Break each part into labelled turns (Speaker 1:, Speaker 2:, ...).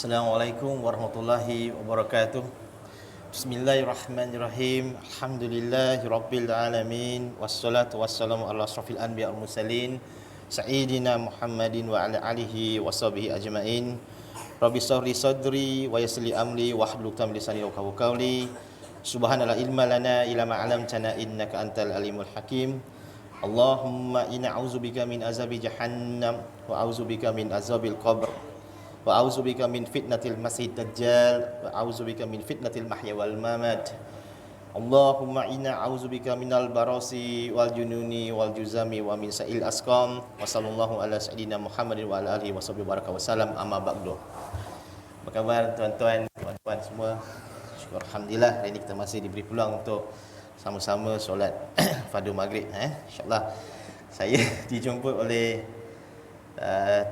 Speaker 1: Assalamualaikum warahmatullahi wabarakatuh. Bismillahirrahmanirrahim. Alhamdulillahirabbil alamin. Wassalatu wassalamu ala asrofil anbiya wal mursalin sayyidina Muhammadin wa ala alihi washabihi ajmain. Rabbi shrah li sadri wa yassir li amri wahlul 'uqdatam min lisani yafqahu qawli. Subhanallah ilma lana illa ma 'allamtana innaka antal alimul hakim. Allahumma inna a'udzubika min azabi jahannam wa a'udzubika min azabil qabr. Wa a'udzubika min fitnatil masiihid dajjal wa a'udzubika min fitnatil mahya wal mamat. Allahumma inna a'udzubika minal barasi wal jununi wal juzami wa min sa'il asqam. Wa sallallahu ala sayyidina Muhammadin wa ala alihi washabbihi baraka wasallam. Amma ba'du. Apa khabar tuan-tuan, puan-puan semua? Syukur alhamdulillah hari ini kita masih diberi peluang untuk sama-sama solat fardu maghrib insya-Allah. Saya dijemput oleh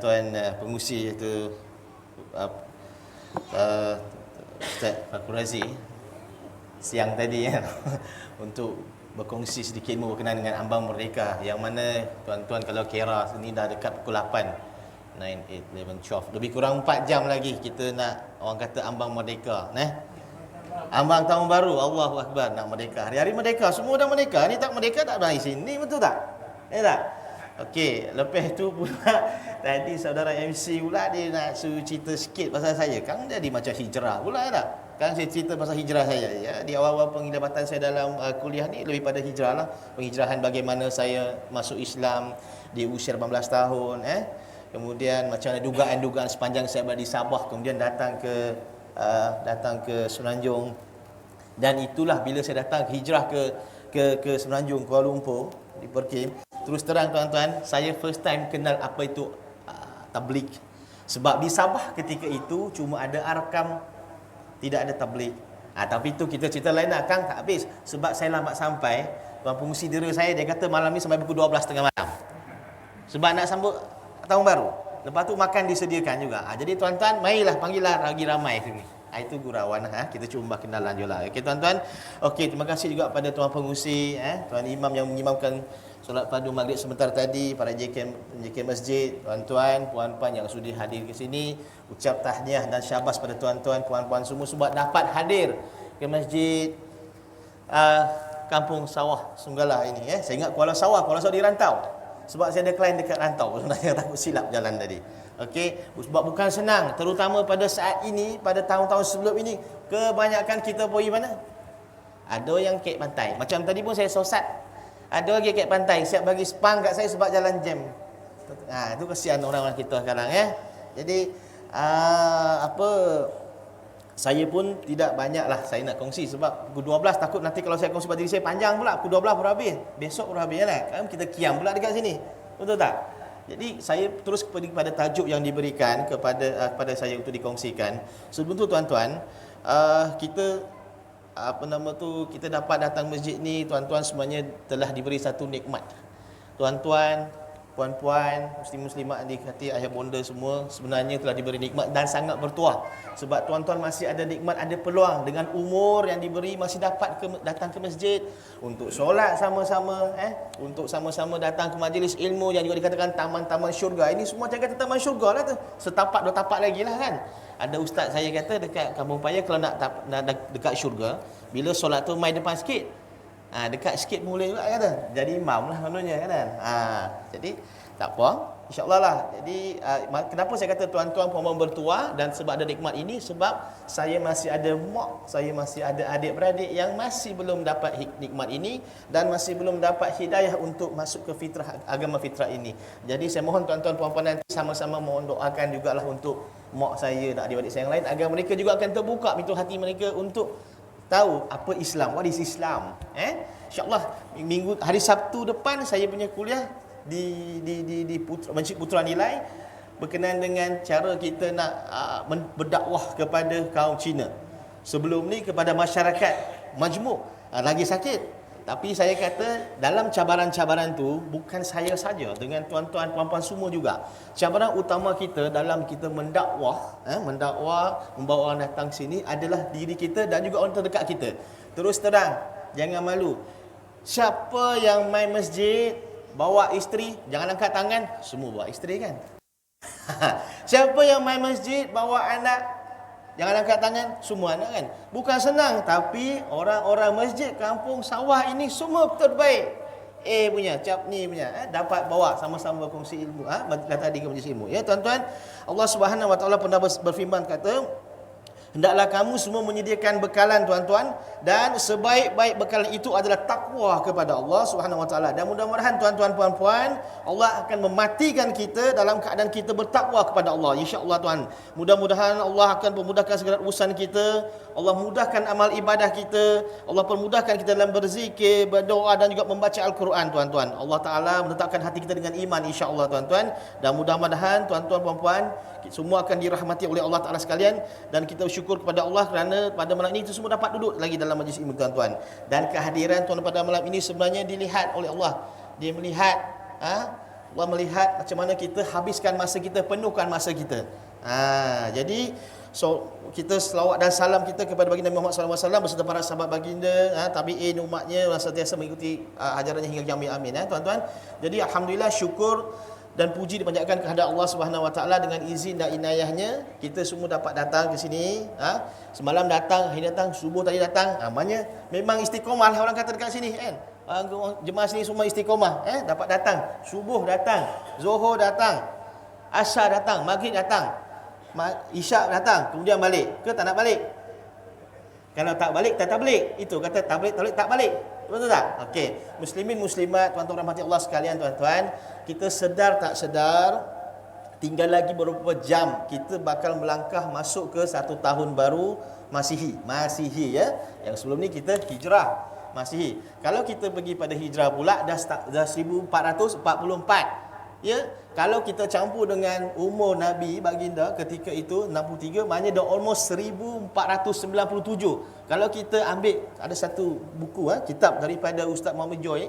Speaker 1: tuan pengusi iaitu Ustaz Fakhur Razi siang tadi untuk berkongsi sedikit ilmu berkenaan dengan ambang merdeka, yang mana tuan-tuan kalau kira sini dah dekat pukul 8, 9, 8, 11, 12, lebih kurang 4 jam lagi kita nak, orang kata, ambang merdeka. Ambang tahun baru, Allahu Akbar, nak merdeka. Hari-hari merdeka, semua dah merdeka. Ni tak merdeka tak berani sini, betul tak? Tak? Okey, lepas tu pula tadi saudara MC pula dia nak suruh cerita sikit pasal saya. Kan jadi macam hijrah pula tak? Kan saya cerita pasal hijrah saya ya. Di awal-awal pengidapatan saya dalam kuliah ni lebih pada hijrah lah. Penghijrahan bagaimana saya masuk Islam di usia 18 tahun Kemudian macam mana dugaan-dugaan sepanjang saya berada di Sabah, kemudian datang ke Semenanjung. Dan itulah bila saya datang hijrah ke Semenanjung, Kuala Lumpur, di Perkim. Terus terang tuan-tuan, saya first time kenal apa itu tabligh. Sebab di Sabah ketika itu cuma ada Arkam, tidak ada tabligh. Tapi itu kita cerita lain lah, Kang, tak habis. Sebab saya lambat sampai, tuan pengusi dera saya, dia kata malam ni sampai pukul 12 tengah malam. Sebab nak sambut tahun baru. Lepas tu makan disediakan juga. Jadi tuan-tuan, marilah panggillah lagi ramai sini. Itu gurauan kita cuba kenalan je lah. Okey tuan-tuan. Okey, terima kasih juga pada tuan pengusi, tuan imam yang mengimamkan solat fardu maghrib sebentar tadi, para JK masjid, tuan-tuan, puan-puan yang sudi hadir ke sini. Ucap tahniah dan syabas pada tuan-tuan, puan-puan semua sebab dapat hadir ke masjid Kampung Sawah Sungalah ini. Saya ingat Kuala Sawah di Rantau. Sebab saya ada klien dekat Rantau, sebenarnya takut silap jalan tadi. Okey, sebab bukan senang, terutama pada saat ini, pada tahun-tahun sebelum ini, kebanyakan kita pergi mana? Ada yang kek pantai. Macam tadi pun saya sosat. Ada lagi kek pantai, siap bagi spang kat saya sebab jalan jam. Itu kesian orang-orang kita sekarang Jadi saya pun tidak banyaklah saya nak kongsi sebab pukul 12 takut nanti kalau saya kongsi pada diri saya panjang pula. Pukul 12 baru habis. Besok baru habis lah. Kan kita kiam pula dekat sini. Betul tak? Jadi saya terus kepada tajuk yang diberikan kepada saya untuk dikongsikan. Sebelum tu tuan-tuan, kita kita dapat datang masjid ni, tuan-tuan semuanya telah diberi satu nikmat. Tuan-tuan, puan-puan, muslim-muslimat di hati ayah bonda semua sebenarnya telah diberi nikmat dan sangat bertuah. Sebab tuan-tuan masih ada nikmat, ada peluang dengan umur yang diberi masih dapat datang ke masjid untuk solat sama-sama, untuk sama-sama datang ke majlis ilmu yang juga dikatakan taman-taman syurga. Ini semua jangan kata taman syurga lah tu. Setapak dua tapak lagi lah kan. Ada ustaz saya kata dekat Kampung Paya kalau nak dekat syurga, bila solat tu mai depan sikit. Dekat sikit boleh juga kata. Jadi imam lah maknanya kan. Jadi tak apa, insya-Allah lah. Jadi kenapa saya kata tuan-tuan puan-puan bertuah dan sebab ada nikmat ini, sebab saya masih ada mak, saya masih ada adik-beradik yang masih belum dapat nikmat ini dan masih belum dapat hidayah untuk masuk ke fitrah, agama fitrah ini. Jadi saya mohon tuan-tuan puan-puan nanti sama-sama mohon doakan jugalah untuk mak saya dan adik-adik saya yang lain agar mereka juga akan terbuka pintu hati mereka untuk tahu apa Islam, what is Islam. InsyaAllah hari Sabtu depan saya punya kuliah di Masjid Putra Nilai berkenaan dengan cara kita nak berdakwah kepada kaum Cina. Sebelum ni kepada masyarakat majmuk. Lagi sakit. Tapi saya kata dalam cabaran-cabaran tu bukan saya saja, dengan tuan-tuan puan-puan semua juga. Cabaran utama kita dalam kita mendakwah, membawa orang datang sini adalah diri kita dan juga orang terdekat kita. Terus terang, jangan malu. Siapa yang main masjid bawa isteri, jangan angkat tangan. Semua bawa isteri kan? Siapa yang main masjid bawa anak, Jangan angkat tangan, semua nak kan. Bukan senang, tapi orang-orang masjid kampung sawah ini semua terbaik. Punya, cap ni punya, dapat bawa sama-sama berkongsi ilmu. Datang di majlis ilmu. Ya tuan-tuan, Allah Subhanahu Wa Taala pernah berfirman kata, hendaklah kamu semua menyediakan bekalan tuan-tuan, dan sebaik-baik bekalan itu adalah takwa kepada Allah Subhanahu Wa Taala. Dan mudah-mudahan tuan-tuan puan-puan, Allah akan mematikan kita dalam keadaan kita bertakwa kepada Allah, insya-Allah tuan. Mudah-mudahan Allah akan memudahkan segala urusan kita, Allah mudahkan amal ibadah kita, Allah permudahkan kita dalam berzikir, berdoa dan juga membaca Al-Quran tuan-tuan. Allah Taala menetapkan hati kita dengan iman, insya-Allah tuan-tuan. Dan mudah-mudahan tuan-tuan puan-puan semua akan dirahmati oleh Allah Taala sekalian, dan kita bersyukur kepada Allah kerana pada malam ini kita semua dapat duduk lagi dalam majlis ilmu tuan-tuan. Dan kehadiran tuan pada malam ini sebenarnya dilihat oleh Allah. Dia melihat, Allah melihat macam mana kita habiskan masa kita, penuhkan masa kita. Jadi kita selawat dan salam kita kepada baginda Muhammad SAW beserta para sahabat baginda, tabi'in, umatnya sentiasa mengikuti ajarannya hingga kiamat, amin, tuan-tuan. Jadi alhamdulillah, syukur dan puji dipanjatkan kepada Allah Subhanahu Wa Taala, dengan izin dan inayahnya kita semua dapat datang ke sini. Semalam datang, hari datang, subuh tadi datang. Maknanya memang istiqomah lah orang kata dekat sini kan. Jemaah sini semua istiqomah, dapat datang, subuh datang, zuhur datang, asar datang, maghrib datang, isyak datang, kemudian balik. Ke tak nak balik? Kalau tak balik, tak balik. Itu kata tak balik, tak balik. Betul tak? Okey. Muslimin muslimat, tuan-tuan rahmati Allah sekalian, tuan-tuan, kita sedar tak sedar, tinggal lagi beberapa jam kita bakal melangkah masuk ke 1 tahun baru Masihi. Masihi ya. Yang sebelum ni kita hijrah Masihi. Kalau kita pergi pada hijrah pula dah 1444. Ya, kalau kita campur dengan umur Nabi baginda ketika itu 63, maknanya dah almost 1497. Kalau kita ambil, ada satu buku kitab daripada Ustaz Muhammad Joy,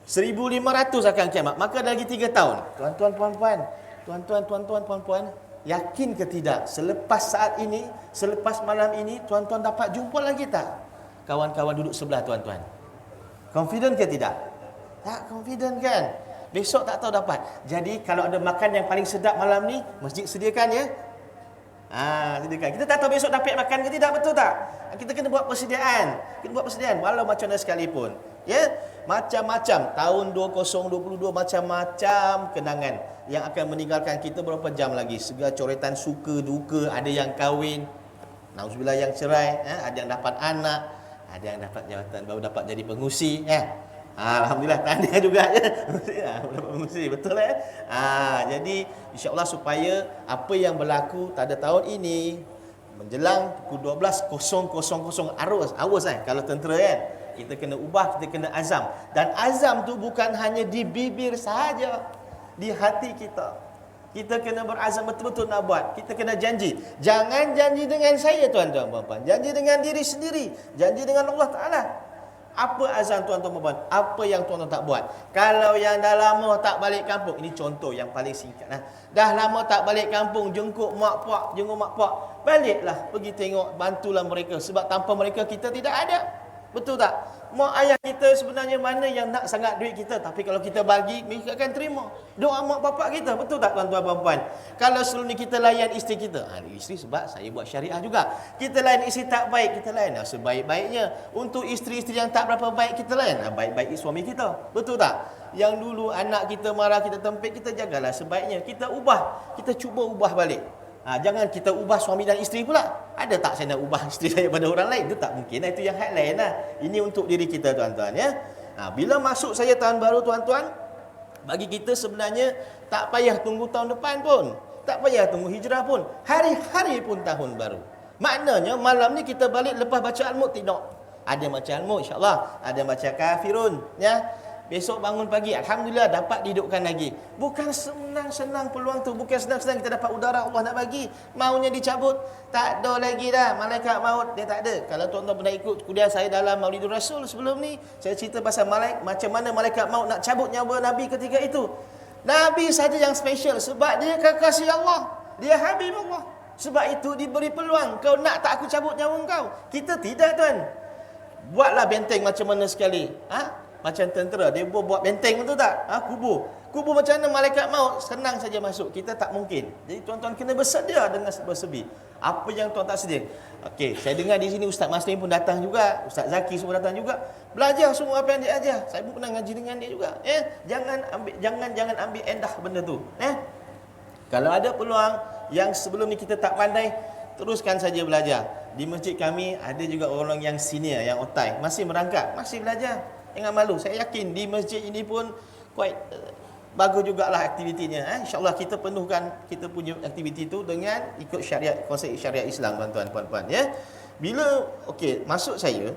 Speaker 1: 1500 akan kiamat. Maka dah lagi 3 tahun. Tuan-tuan puan-puan, yakin ke tidak selepas saat ini, selepas malam ini, tuan-tuan dapat jumpa lagi tak kawan-kawan duduk sebelah tuan-tuan? Confident ke tidak? Tak confident kan? Besok tak tahu dapat. Jadi kalau ada makan yang paling sedap malam ni, masjid sediakan ya. Sediakan. Kita tak tahu besok dapat makan ke tidak, betul tak? Kita kena buat persediaan. Walau macam mana sekalipun. Ya, macam-macam tahun 2022, macam-macam kenangan yang akan meninggalkan kita berapa jam lagi. Segala coretan suka duka, ada yang kahwin, nauzubillah, yang cerai, ada yang dapat anak, ada yang dapat jawatan, baru dapat jadi pengusi, alhamdulillah, tahniah juga ya. Dapat pengusi, betul ya. Jadi insya-Allah supaya apa yang berlaku pada tahun ini menjelang pukul 12.000 hours kalau tentera kan, kita kena ubah, kita kena azam. Dan azam tu bukan hanya di bibir sahaja, di hati kita. Kita kena berazam betul-betul nak buat. Kita kena janji. Jangan janji dengan saya tuan-tuan puan-puan. Janji dengan diri sendiri. Janji dengan Allah Ta'ala. Apa azam tuan-tuan puan-puan? Apa yang tuan-tuan tak buat? Kalau yang dah lama tak balik kampung, ini contoh yang paling singkat. Dah lama tak balik kampung, jenguk mak pak, baliklah, pergi tengok, bantulah mereka. Sebab tanpa mereka kita tidak ada. Betul tak? Mak ayah kita sebenarnya mana yang nak sangat duit kita, tapi kalau kita bagi, mereka akan terima. Doa mak bapak kita, betul tak tuan-tuan puan-puan? Kalau sebelum ni kita layan isteri kita, isteri sebab saya buat syariah juga. Kita layan isteri tak baik, kita layan sebaik-baiknya. Untuk isteri-isteri yang tak berapa baik, kita layan baik-baik suami kita. Betul tak? Yang dulu anak kita marah, kita tempit, kita jagalah sebaiknya. Kita ubah, kita cuba ubah balik. Jangan kita ubah suami dan isteri pula. Ada tak saya nak ubah isteri saya pada orang lain? Itu tak mungkin. Itu yang hal lain lah. Ini untuk diri kita tuan-tuan ya. Bila masuk saya tahun baru tuan-tuan, bagi kita sebenarnya tak payah tunggu tahun depan pun. Tak payah tunggu hijrah pun. Hari-hari pun tahun baru. Maknanya malam ni kita balik lepas baca Al-Mulk tidak. Ada baca Al-Mulk insya-Allah. Ada baca Kafirun ya. Besok bangun pagi, alhamdulillah dapat dihidupkan lagi. Bukan senang-senang peluang tu, bukan senang-senang kita dapat udara Allah nak bagi. Maunya dicabut, tak ada lagi dah. Malaikat maut dia tak ada. Kalau tuan-tuan pernah ikut kuliah saya dalam Maulidur Rasul sebelum ni, saya cerita pasal macam mana malaikat maut nak cabut nyawa Nabi ketika itu. Nabi saja yang special sebab dia kekasih Allah. Dia Habib Allah. Sebab itu diberi peluang. Kau nak tak aku cabut nyawa kau? Kita tidak tuan. Buatlah benteng macam mana sekali. Macam tentera, dia buat benteng, betul tak? Kubur. Kubur macam mana malaikat maut? Senang saja masuk. Kita tak mungkin. Jadi tuan-tuan kena bersedia dengan bersebi. Apa yang tuan tak sedia? Okey, saya dengar di sini Ustaz Maslim pun datang juga, Ustaz Zaki semua datang juga. Belajar semua apa yang dia ajar. Saya pun pernah ngaji dengan dia juga. Jangan ambil endah benda tu. Kalau ada peluang yang sebelum ni kita tak pandai, teruskan saja belajar. Di masjid kami ada juga orang yang senior, yang otai, masih merangkap, masih belajar. Jangan malu. Saya yakin di masjid ini pun quite bagus jugalah aktivitinya. InsyaAllah kita penuhkan kita punya aktiviti itu dengan ikut syariat, konsep syariat Islam, tuan-tuan, puan-puan. Ya. Bila, okey, maksud saya,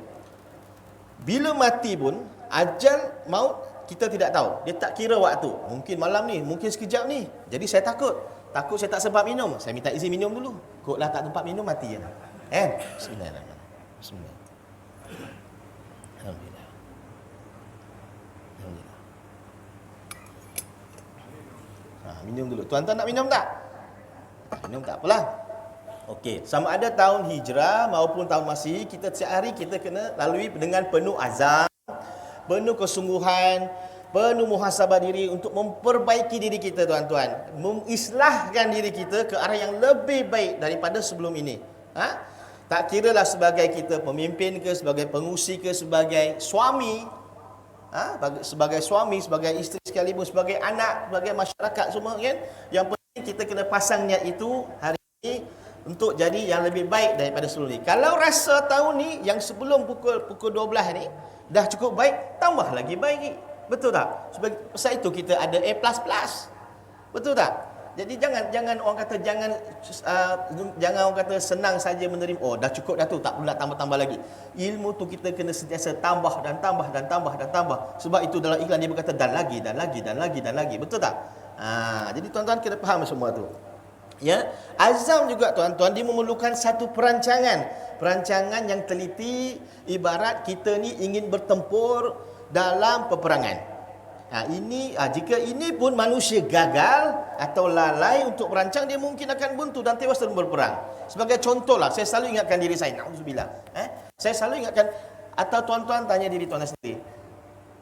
Speaker 1: bila mati pun, ajal maut kita tidak tahu. Dia tak kira waktu. Mungkin malam ni, mungkin sekejap ni. Jadi saya takut. Takut saya tak sempat minum. Saya minta izin minum dulu. Kotlah tak tempat minum, mati je. Bismillahirrahmanirrahim. Bismillah. Alhamdulillah. Alhamdulillah. Minum dulu. Tuan-tuan nak minum tak? Minum tak apalah. Okey, sama ada tahun hijrah maupun tahun Masihi, kita setiap hari kita kena lalui dengan penuh azam, penuh kesungguhan, penuh muhasabah diri untuk memperbaiki diri kita, tuan-tuan. Mengislahkan diri kita ke arah yang lebih baik daripada sebelum ini. Tak kiralah sebagai kita pemimpin ke, sebagai pengusi ke, sebagai suami, sebagai suami, sebagai isteri sekalipun, sebagai anak, sebagai masyarakat semua, kan? Yang penting kita kena pasang niat itu hari ini untuk jadi yang lebih baik daripada sebelum ni. Kalau rasa tahun ni yang sebelum pukul 12 ni dah cukup baik, tambah lagi baik. Betul tak? Sebab itu kita ada A++. Betul tak? Jadi jangan orang kata jangan orang kata senang saja menerima. Oh, dah cukup dah tu, tak perlu nak tambah-tambah lagi. Ilmu tu kita kena sentiasa tambah dan tambah dan tambah dan tambah. Sebab itu dalam iklan dia berkata dan lagi dan lagi dan lagi dan lagi. Betul tak? Jadi tuan-tuan kena faham semua tu. Ya, azam juga tuan-tuan dia memerlukan satu perancangan yang teliti, ibarat kita ni ingin bertempur dalam peperangan. Jika ini pun manusia gagal atau lalai untuk merancang, dia mungkin akan buntu dan tewas dalam berperang. Sebagai contohlah, saya selalu ingatkan diri saya, na'udzubillah. Saya selalu ingatkan, atau tuan-tuan tanya diri tuan sendiri,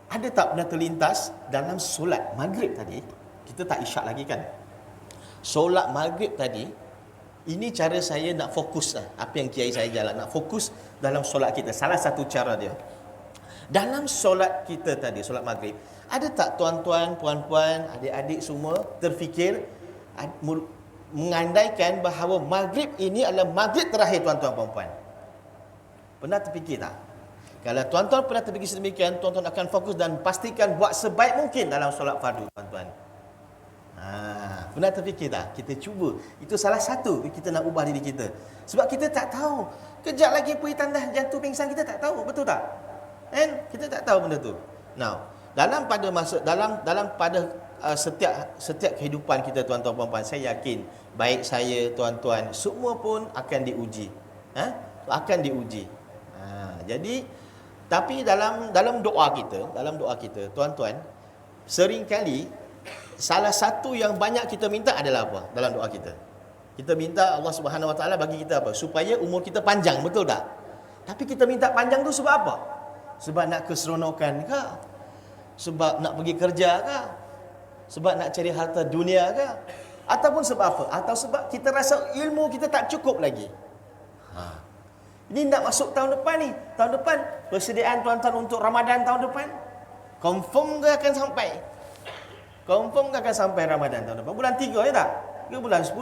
Speaker 1: ada tak pernah terlintas dalam solat maghrib tadi, kita tak isyak lagi kan? Solat maghrib tadi, ini cara saya nak fokus apa yang kiai saya jalan, nak fokus dalam solat kita. Salah satu cara dia. Dalam solat kita tadi, solat maghrib, ada tak tuan-tuan, puan-puan, adik-adik semua terfikir, mengandaikan bahawa maghrib ini adalah maghrib terakhir tuan-tuan, puan-puan? Pernah terfikir tak? Kalau tuan-tuan pernah terfikir sedemikian, tuan-tuan akan fokus dan pastikan buat sebaik mungkin dalam solat fardu, tuan-tuan. Pernah terfikir tak? Kita cuba. Itu salah satu kita nak ubah diri kita. Sebab kita tak tahu. Kejap lagi pergi tandas jatuh pingsan, kita tak tahu. Betul tak? Kita tak tahu benda tu. Now, dalam pada setiap kehidupan kita, tuan-tuan puan-puan, saya yakin baik saya, tuan-tuan, semua pun akan diuji. Akan diuji. Jadi tapi dalam doa kita, tuan-tuan, seringkali salah satu yang banyak kita minta adalah apa? Dalam doa kita. Kita minta Allah Subhanahu Wa Taala bagi kita apa? Supaya umur kita panjang, betul tak? Tapi kita minta panjang tu sebab apa? Sebab nak keseronokan ke? Sebab nak pergi kerja ke? Sebab nak cari harta dunia ke? Ataupun sebab apa? Atau sebab kita rasa ilmu kita tak cukup lagi. Ini nak masuk tahun depan ni. Tahun depan, persediaan tuan-tuan untuk Ramadan tahun depan, confirm ke akan sampai? Confirm akan sampai Ramadan tahun depan. Bulan 3 ya tak? Ke bulan 10?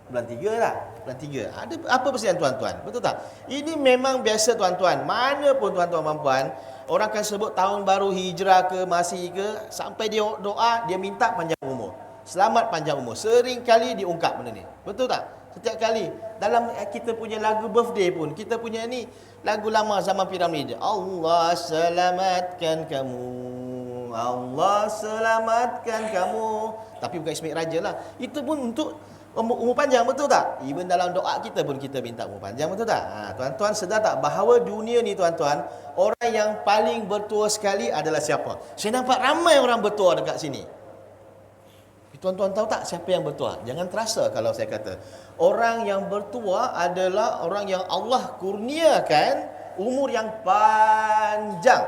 Speaker 1: Bulan 3 tak? Bulan 3. Ada apa persediaan tuan-tuan? Betul tak? Ini memang biasa tuan-tuan. Mana pun tuan-tuan puan-puan, orang akan sebut tahun baru hijrah ke, Masihi ke, sampai dia doa, dia minta panjang umur. Selamat panjang umur. Sering kali diungkap benda ni. Betul tak? Setiap kali. Dalam kita punya lagu birthday pun, kita punya ni, lagu lama zaman piramid. Allah selamatkan kamu. Allah selamatkan kamu. Tapi bukan Ismail Raja lah. Itu pun untuk umur panjang, betul tak? Even dalam doa kita pun kita minta umur panjang, betul tak? Tuan-tuan sedar tak bahawa dunia ni tuan-tuan, orang yang paling bertua sekali adalah siapa? Saya nampak ramai orang bertua dekat sini. Tuan-tuan tahu tak siapa yang bertua? Jangan terasa kalau saya kata. Orang yang bertua adalah orang yang Allah kurniakan umur yang panjang.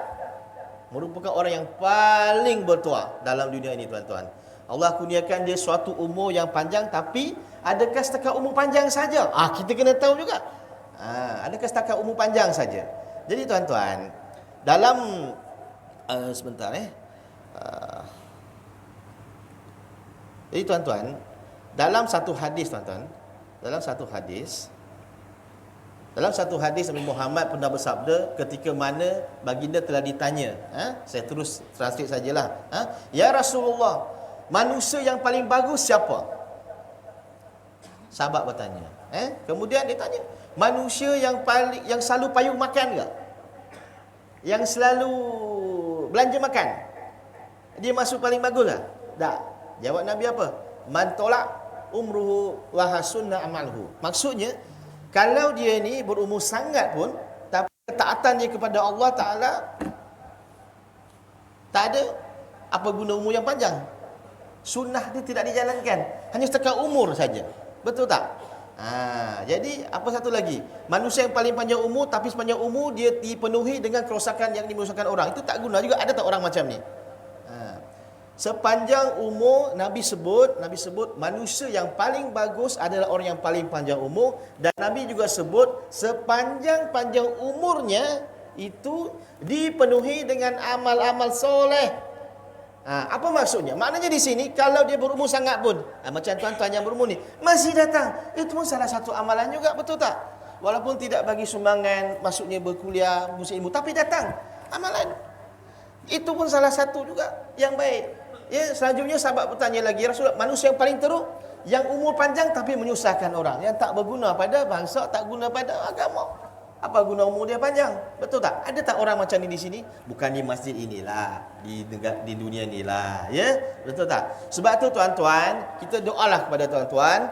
Speaker 1: merupakan orang yang paling bertuah dalam dunia ini, tuan-tuan. Allah kurniakan dia suatu umur yang panjang, tapi adakah setakat umur panjang saja? Kita kena tahu juga. Adakah setakat umur panjang saja? Jadi tuan-tuan, dalam sebentar jadi tuan-tuan, dalam satu hadis tuan-tuan, dalam satu hadis Nabi Muhammad pernah bersabda ketika mana baginda telah ditanya, saya terus translate sajalah. Ya Rasulullah, manusia yang paling bagus siapa? Sahabat bertanya. Kemudian dia tanya, manusia yang selalu payung makan ke? Yang selalu belanja makan? Dia masuk paling bagus tak? Tak. Jawab Nabi apa? Man tolak umruhu wa hasunna amalhu. Maksudnya, kalau dia ni berumur sangat pun, tapi ketaatan dia kepada Allah Ta'ala tak ada, apa guna umur yang panjang? Sunnah dia tidak dijalankan, hanya setakat umur saja. Betul tak? Jadi apa satu lagi? Manusia yang paling panjang umur, tapi sepanjang umur dia dipenuhi dengan kerosakan yang dimusnahkan orang. Itu tak guna juga. Ada tak orang macam ni? Sepanjang umur Nabi sebut manusia yang paling bagus adalah orang yang paling panjang umur, dan Nabi juga sebut sepanjang-panjang umurnya itu dipenuhi dengan amal-amal soleh. Apa maksudnya? Maknanya di sini kalau dia berumur sangat pun, macam tuan-tuan yang berumur ni masih datang, itu pun salah satu amalan juga, betul tak? Walaupun tidak bagi sumbangan, maksudnya berkuliah, musim ilmu, tapi datang amalan. Itu pun salah satu juga yang baik. Selanjutnya sahabat bertanya lagi, Rasulullah, manusia yang paling teruk, yang umur panjang tapi menyusahkan orang, yang tak berguna pada bangsa, tak guna pada agama. Apa guna umur dia panjang? Betul tak? Ada tak orang macam ni di sini? Bukan di masjid inilah, di dunia inilah, ya? Betul tak? Sebab tu tuan-tuan, kita doalah kepada tuan-tuan,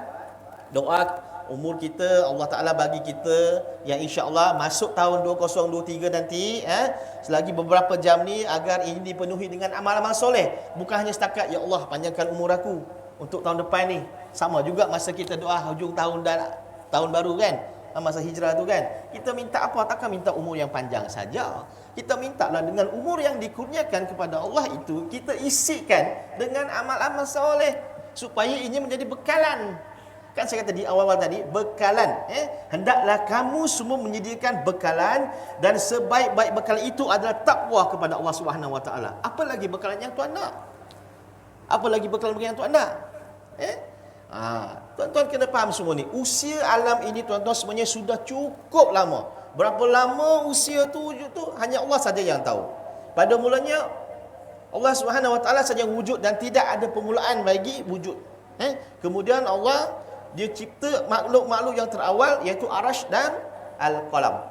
Speaker 1: doa umur kita Allah Ta'ala bagi kita yang insya-Allah masuk tahun 2023 nanti, selagi beberapa jam ni, agar ini dipenuhi dengan amal-amal soleh. Bukan hanya setakat ya Allah panjangkan umur aku untuk tahun depan ni. Sama juga masa kita doa hujung tahun dan tahun baru kan, masa hijrah tu kan, kita minta apa? Takkan minta umur yang panjang saja. Kita mintalah dengan umur yang dikurniakan kepada Allah itu, kita isikan dengan amal-amal soleh supaya ini menjadi bekalan. Kan saya kata di awal-awal tadi, bekalan. Hendaklah kamu semua menyediakan bekalan, dan sebaik-baik bekalan itu adalah takwa kepada Allah Subhanahu Wa Taala. Apa lagi bekalan yang tuan nak? Apa lagi bekalan yang tuan nak? Tuan-tuan kena faham semua ni. Usia alam ini tuan-tuan sebenarnya sudah cukup lama. Berapa lama usia tu hanya Allah saja yang tahu. Pada mulanya Allah Subhanahu Wa Taala saja yang wujud dan tidak ada permulaan bagi wujud. Kemudian Allah dia cipta makhluk-makhluk yang terawal, iaitu Arash dan Al-Qalam.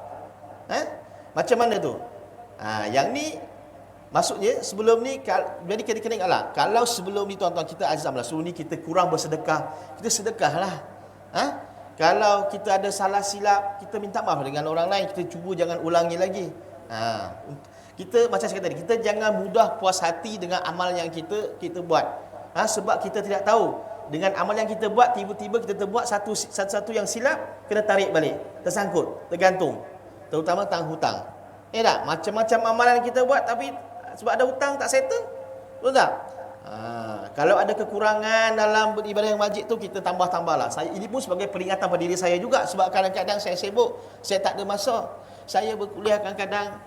Speaker 1: Macam mana tu? Yang ni maksudnya sebelum ni, jadi kita kena ingatlah, kalau sebelum ni tuan-tuan kita azamlah, sebelum ni kita kurang bersedekah, kita sedekahlah. Kalau kita ada salah silap, kita minta maaf dengan orang lain, kita cuba jangan ulangi lagi. Kita macam saya kata tadi, kita jangan mudah puas hati dengan amal yang kita buat. Sebab kita tidak tahu, dengan amal yang kita buat, tiba-tiba kita terbuat satu yang silap, kena tarik balik, tersangkut, tergantung, terutama tang hutang. Tak? Macam-macam amalan kita buat, tapi sebab ada hutang tak settle, betul tak? Kalau ada kekurangan dalam beribadah yang wajib tu, kita tambah-tambahlah. Ini pun sebagai peringatan pada diri saya juga, sebab kadang-kadang saya sibuk, saya tak ada masa. Saya berkuliah kadang-kadang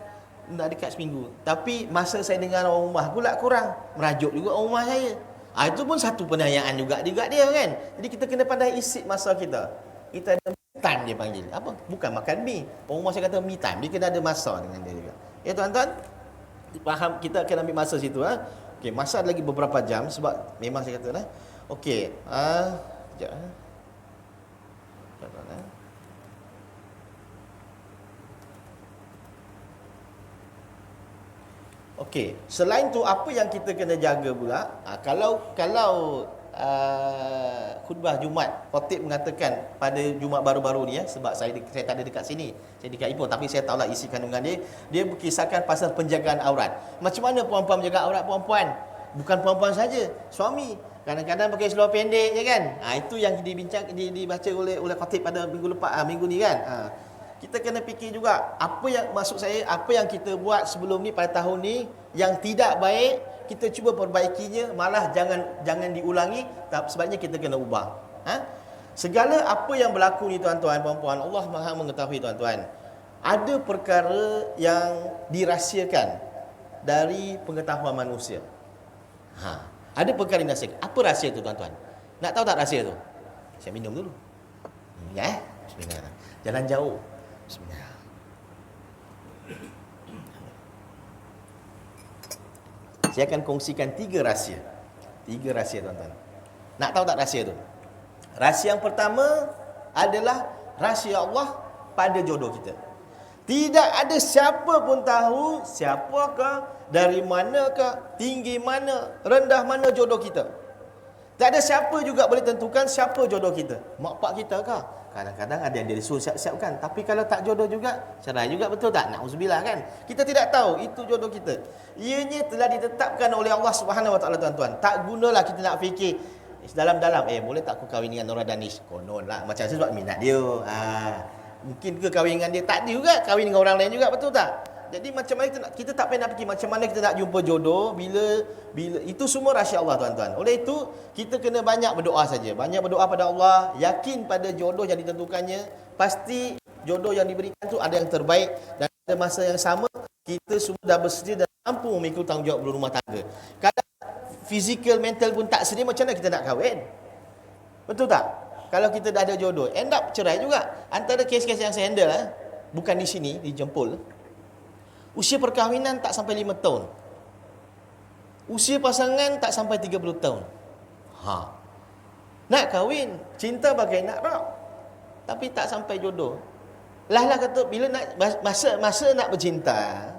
Speaker 1: nak dekat seminggu, tapi masa saya dengan orang rumah pula kurang, merajuk juga orang rumah saya. Itu pun satu penayaan juga dia kan. Jadi kita kena pandai isi masa kita. Kita ada me time dia panggil. Apa? Bukan makan mi. Orang rumah saya kata me time. Dia kena ada masa dengan dia juga. Ya tuan-tuan, faham, kita akan ambil masa situ. Okey, masa ada lagi beberapa jam sebab memang saya kata lah. Okey, sekejap. Okey, selain tu apa yang kita kena jaga pula? Kalau khutbah Jumaat, khatib mengatakan pada Jumaat baru-baru ni, sebab saya tak ada dekat sini, saya dekat Ipoh, tapi saya tahulah isi kandungan dia berkisahkan pasal penjagaan aurat. Macam mana perempuan menjaga aurat perempuan? Bukan perempuan saja, suami kadang-kadang pakai seluar pendek je kan. Itu yang dibaca oleh khatib pada minggu ni kan. kita kena fikir juga apa yang maksud saya, apa yang kita buat sebelum ni pada tahun ni yang tidak baik, kita cuba perbaikinya, malah jangan diulangi, sebabnya kita kena ubah. Segala apa yang berlaku ni tuan-tuan puan-puan, Allah Maha mengetahui tuan-tuan. Ada perkara yang dirahsiakan dari pengetahuan manusia. Ada perkara yang dirahsiakan. Apa rahsia tu tuan-tuan? Nak tahu tak rahsia tu? Saya minum dulu. Ya, bismillah. Jalan jauh. Bismillah. Saya akan kongsikan 3 rahsia. 3 rahsia tuan-tuan. Nak tahu tak rahsia tu? Rahsia yang pertama adalah rahsia Allah pada jodoh kita. Tidak ada siapa pun tahu siapakah, dari manakah, tinggi mana, rendah mana jodoh kita. Tak ada siapa juga boleh tentukan siapa jodoh kita. Mak pak kita kah? Kadang-kadang ada yang dia disuruh siap-siapkan. Tapi kalau tak jodoh juga, cerai juga, betul tak? Na'udzubillah kan? Kita tidak tahu itu jodoh kita. Ianya telah ditetapkan oleh Allah Subhanahu Wa Taala tuan-tuan. Tak gunalah kita nak fikir dalam-dalam, boleh tak aku kahwin dengan Nora Danish? Konon lah, macam saya sebab minat dia. Mungkin ke kahwin dengan dia? Tak ada juga, kahwin dengan orang lain juga, betul tak? Jadi macam mana kita tak payah nak fikir macam mana kita nak jumpa jodoh, bila itu semua rahsia Allah tuan-tuan. Oleh itu kita kena banyak berdoa saja. Banyak berdoa pada Allah, yakin pada jodoh yang ditentukannya. Pasti jodoh yang diberikan tu ada yang terbaik, dan pada masa yang sama kita semua dah bersedia dan mampu memikul tanggungjawab berumah tangga. Kadang fizikal, mental pun tak sedia, macam mana kita nak kahwin? Betul tak? Kalau kita dah ada jodoh, end up cerai juga. Antara kes-kes yang saya handle, bukan di sini, di Jempol, usia perkahwinan tak sampai 5 tahun. Usia pasangan tak sampai 30 tahun. Nak kahwin, cinta bagai nak rak, tapi tak sampai jodoh. Lah kata bila nak masa nak bercinta,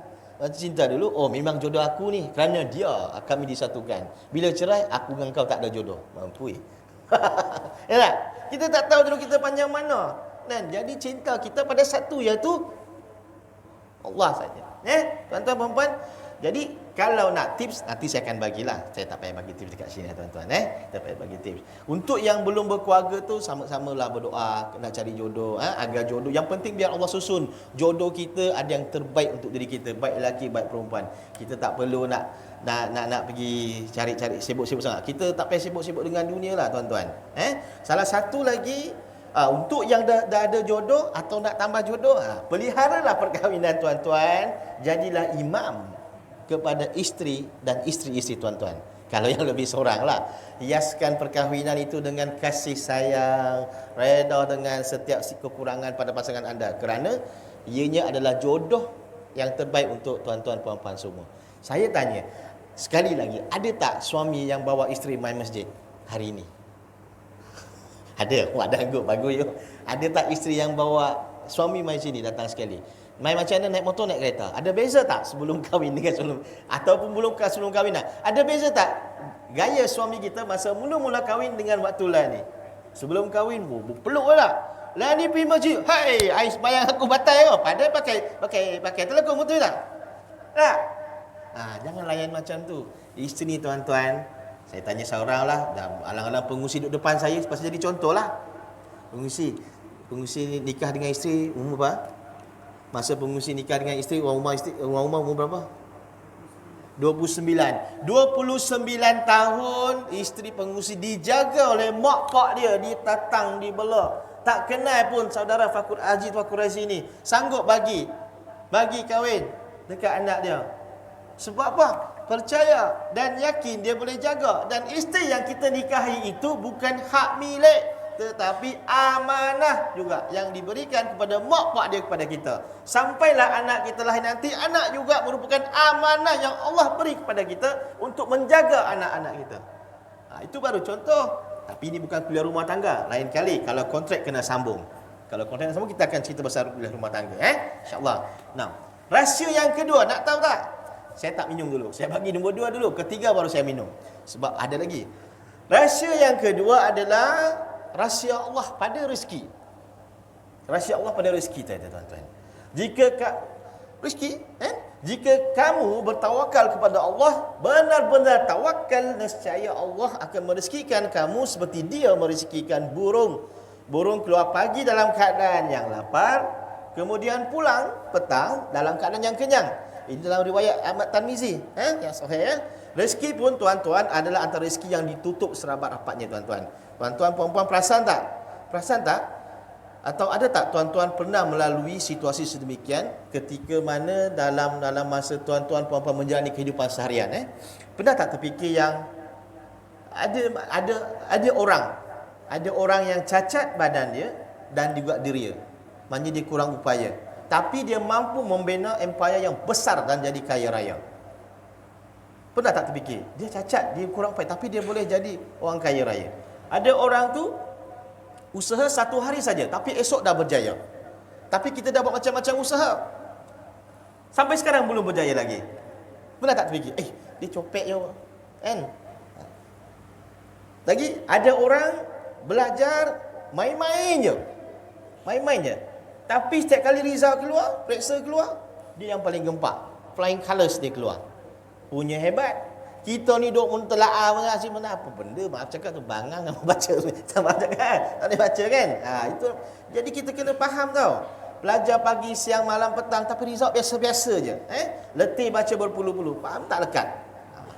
Speaker 1: cinta dulu, memang jodoh aku ni, kerana dia kami disatukan. Bila cerai, aku dengan kau tak ada jodoh. Mampu. Ya tak? Kita tak tahu jodoh kita panjang mana. Dan jadi cinta kita pada satu, iaitu Allah saja. Tuan-tuan puan-puan. Jadi kalau nak tips, nanti saya akan bagilah. Saya tak payah bagi tips dekat sini tuan-tuan. Kita payah bagi tips. Untuk yang belum berkeluarga tu, sama-samalah berdoa nak cari jodoh, agar jodoh. Yang penting biar Allah susun jodoh kita ada yang terbaik untuk diri kita, baik lelaki baik perempuan. Kita tak perlu nak pergi cari-cari sibuk-sibuk sangat. Kita tak payah sibuk-sibuk dengan dunia lah tuan-tuan. Salah satu lagi, untuk yang dah ada jodoh atau nak tambah jodoh, peliharalah perkahwinan tuan-tuan. Jadilah imam kepada isteri dan isteri-isteri tuan-tuan. Kalau yang lebih seorang lah, hiaskan perkahwinan itu dengan kasih sayang, reda dengan setiap kekurangan pada pasangan anda, kerana ianya adalah jodoh yang terbaik untuk tuan-tuan puan-puan semua. Saya tanya sekali lagi, ada tak suami yang bawa isteri main masjid hari ini? Ada. Ada anggut, bagus yo. Ada tak isteri yang bawa suami main sini datang sekali? Main macam mana, naik motor, naik kereta? Ada beza tak sebelum kahwin dengan sebelum, ataupun sebelum kahwin? Ada beza tak gaya suami kita masa mula-mula kahwin dengan waktu lah ni? Sebelum kahwin peluk lah. Lah ni pergi masjid, hai, ais bayang aku batal kau. Padahal pakai telekong, betul tak? Tak. Jangan layan macam tu. Isteri tuan-tuan, saya tanya seorang lah, dah alang-alang pengusi duduk depan saya, pasal jadi contoh lah. Pengusi nikah dengan isteri umur berapa? Masa pengusi nikah dengan isteri, orang rumah umur berapa? 29 tahun isteri pengusi dijaga oleh mak pak dia, ditatang, dibela. Tak kenal pun saudara Fakur Haji Fakur Razi ni. Sanggup bagi kahwin dekat anak dia. Sebab apa? Percaya dan yakin dia boleh jaga. Dan isteri yang kita nikahi itu bukan hak milik, tetapi amanah juga yang diberikan kepada mak pak dia kepada kita. Sampailah anak kita lahir nanti, anak juga merupakan amanah yang Allah beri kepada kita untuk menjaga anak-anak kita. Itu baru contoh. Tapi ini bukan kuliah rumah tangga. Lain kali kalau kontrak kena sambung. Kalau kontrak kena sambung, kita akan cerita pasal kuliah rumah tangga. InsyaAllah. Nah, rahsia yang kedua, nak tahu tak? Saya tak minum dulu. Saya bagi nombor 2 dulu. Ketiga baru saya minum. Sebab ada lagi. Rahsia yang kedua adalah rahsia Allah pada rezeki. Rahsia Allah pada rezeki, tuan-tuan. Jika kamu bertawakal kepada Allah, benar-benar tawakal, nescaya Allah akan merezekikan kamu seperti Dia merezekikan burung. Burung keluar pagi dalam keadaan yang lapar, kemudian pulang petang dalam keadaan yang kenyang. Ini dalam riwayat Ahmad Tirmizi, yang sahih ya. Rezeki pun tuan-tuan adalah antara rezeki yang ditutup serapat-rapatnya tuan-tuan. Tuan-tuan puan-puan perasan tak? Perasan tak? Atau ada tak tuan-tuan pernah melalui situasi sedemikian ketika mana dalam masa tuan-tuan puan-puan menjalani kehidupan seharian, pernah tak terfikir yang ada orang yang cacat badan dia dan juga diri dia. Maknanya dia kurang upaya, tapi dia mampu membina empire yang besar dan jadi kaya raya. Pernah tak terfikir? Dia cacat, dia kurang upaya, tapi dia boleh jadi orang kaya raya. Ada orang tu usaha 1 hari saja, tapi esok dah berjaya. Tapi kita dah buat macam-macam usaha, sampai sekarang belum berjaya lagi. Pernah tak terfikir? Dia copet je kan? Lagi ada orang belajar main-main je. Tapi setiap kali result keluar, periksa keluar, dia yang paling gempak. Flying colours dia keluar. Punya hebat. Kita ni duk mentelaah mengasih mana apa benda, maaf cakap tu bangang apa baca. Sama cakap tak boleh baca kan? Itu. Jadi kita kena faham tau. Belajar pagi, siang, malam, petang, tapi result biasa-biasa je. Letih baca berpuluh-puluh. Faham tak lekat?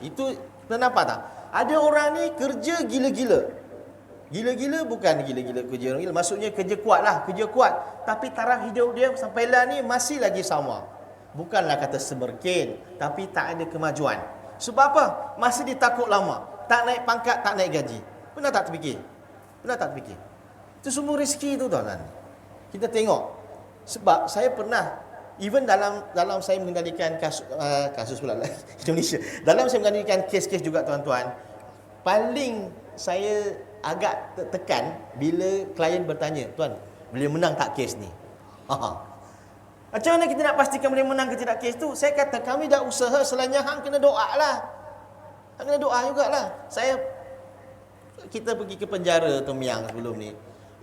Speaker 1: Itu kenapa tak? Ada orang ni kerja gila-gila. Gila-gila bukan gila-gila kerja orang gila. Maksudnya kerja kuat lah, kerja kuat. Tapi taraf hidup dia sampai lah ni masih lagi sama. Bukanlah kata semerkin, tapi tak ada kemajuan. Sebab apa? Masih ditakut lama. Tak naik pangkat, tak naik gaji. Pernah tak terfikir? Itu semua rezeki tu tuan-tuan. Kita tengok. Sebab saya pernah, even dalam saya mengendalikan kasus pula lah Indonesia. Dalam saya mengendalikan kes-kes juga tuan-tuan, paling saya agak tertekan bila klien bertanya, tuan, boleh menang tak kes ni? Macam mana kita nak pastikan boleh menang ke tidak kes tu? Saya kata, kami dah usaha, selainnya hang kena doa lah. Hang kena doa jugalah. Kita pergi ke penjara Tom Yang sebelum ni.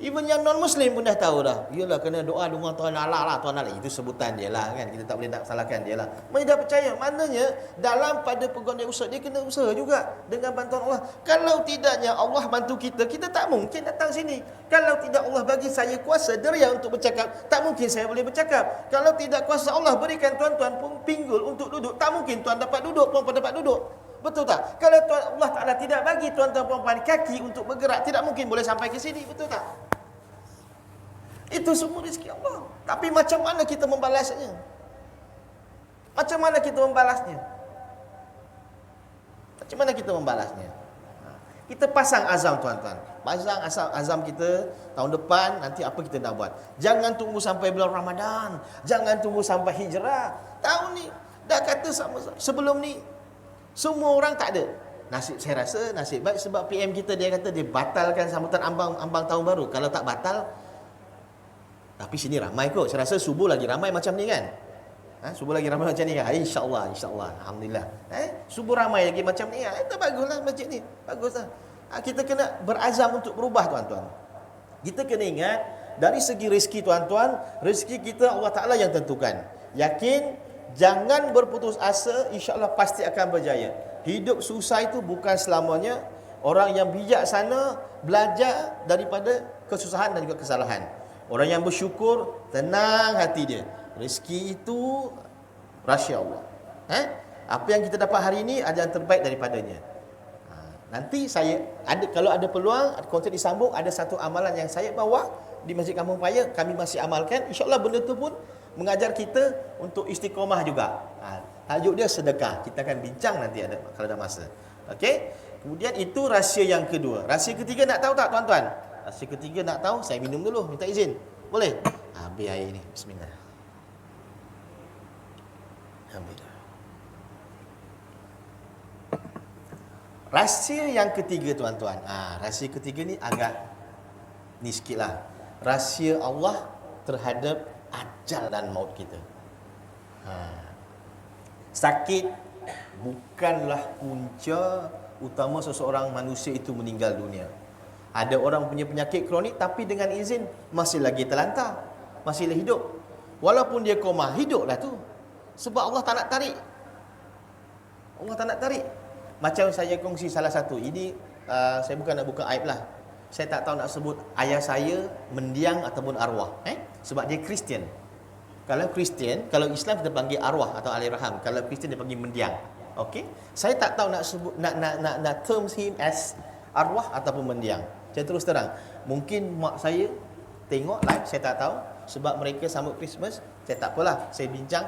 Speaker 1: Even yang non-Muslim pun dah tahu dah. Yalah, kena doa dengan Tuhan Allah lah. Tuhan Allah. Itu sebutan dia lah kan. Kita tak boleh nak salahkan dia lah. Mereka dah percaya. Maknanya, dalam pada peguam dia usaha, dia kena usaha juga dengan bantuan Allah. Kalau tidaknya Allah bantu kita, kita tak mungkin datang sini. Kalau tidak Allah bagi saya kuasa deria untuk bercakap, tak mungkin saya boleh bercakap. Kalau tidak kuasa Allah berikan tuan-tuan pun pinggul untuk duduk, tak mungkin tuan dapat duduk, puan-puan dapat duduk. Betul tak? Kalau Allah Ta'ala tidak bagi tuan-tuan puan-puan kaki untuk bergerak, tidak mungkin boleh sampai ke sini. Betul tak? Itu semua rezeki Allah. Tapi macam mana kita membalasnya? Kita pasang azam tuan-tuan. Pasang azam kita tahun depan nanti apa kita nak buat. Jangan tunggu sampai bulan Ramadan. Jangan tunggu sampai hijrah. Tahun ni dah kata sama-sama. Sebelum ni semua orang tak ada. Saya rasa nasib baik sebab PM kita dia kata dia batalkan sambutan ambang tahun baru. Kalau tak batal, tapi sini ramai kot. Saya rasa subuh lagi ramai macam ni kan? Subuh lagi ramai macam ni kan? InsyaAllah. Alhamdulillah. Subuh ramai lagi macam ni kan? Itu baguslah masjid ni. Baguslah. Kita kena berazam untuk berubah tuan-tuan. Kita kena ingat, dari segi rezeki tuan-tuan, rezeki kita Allah Ta'ala yang tentukan. Yakin, jangan berputus asa, insyaAllah pasti akan berjaya. Hidup susah itu bukan selamanya. Orang yang bijaksana belajar daripada kesusahan dan juga kesalahan. Orang yang bersyukur, tenang hati dia. Rezeki itu rahsia Allah. Apa yang kita dapat hari ini ada yang terbaik daripadanya. Nanti kalau ada peluang, konten disambung, ada satu amalan yang saya bawa di Masjid Kampung Paya, kami masih amalkan. InsyaAllah benda tu pun mengajar kita untuk istiqomah juga. Tajuk dia sedekah. Kita akan bincang nanti kalau ada masa. Okey? Kemudian itu rahsia yang kedua. Rahsia ketiga nak tahu tak tuan-tuan? Rahsia ketiga nak tahu, saya minum dulu, minta izin. Boleh? Ambil air ni. Bismillah. Alhamdulillah. Rahsia yang ketiga tuan-tuan. Rahsia ketiga ni agak ni sikit lah. Rahsia Allah terhadap ajal dan maut kita. Sakit bukanlah punca utama seseorang manusia itu meninggal dunia. Ada orang punya penyakit kronik tapi dengan izin masih lagi terlantar, masih lagi hidup. Walaupun dia koma, hiduplah tu. Sebab Allah tak nak tarik. Macam saya kongsi salah satu. Ini saya bukan nak buka aib lah. Saya tak tahu nak sebut ayah saya mendiang ataupun arwah. Sebab dia Kristian. Kalau Kristian, kalau Islam kita panggil arwah atau ahli raham. Kalau Kristian dia panggil mendiang. Okey. Saya tak tahu nak sebut nak terms him as arwah ataupun mendiang. Saya terus terang. Mungkin mak saya tengok live, saya tak tahu sebab mereka sambut Christmas. Saya tak apalah. Saya bincang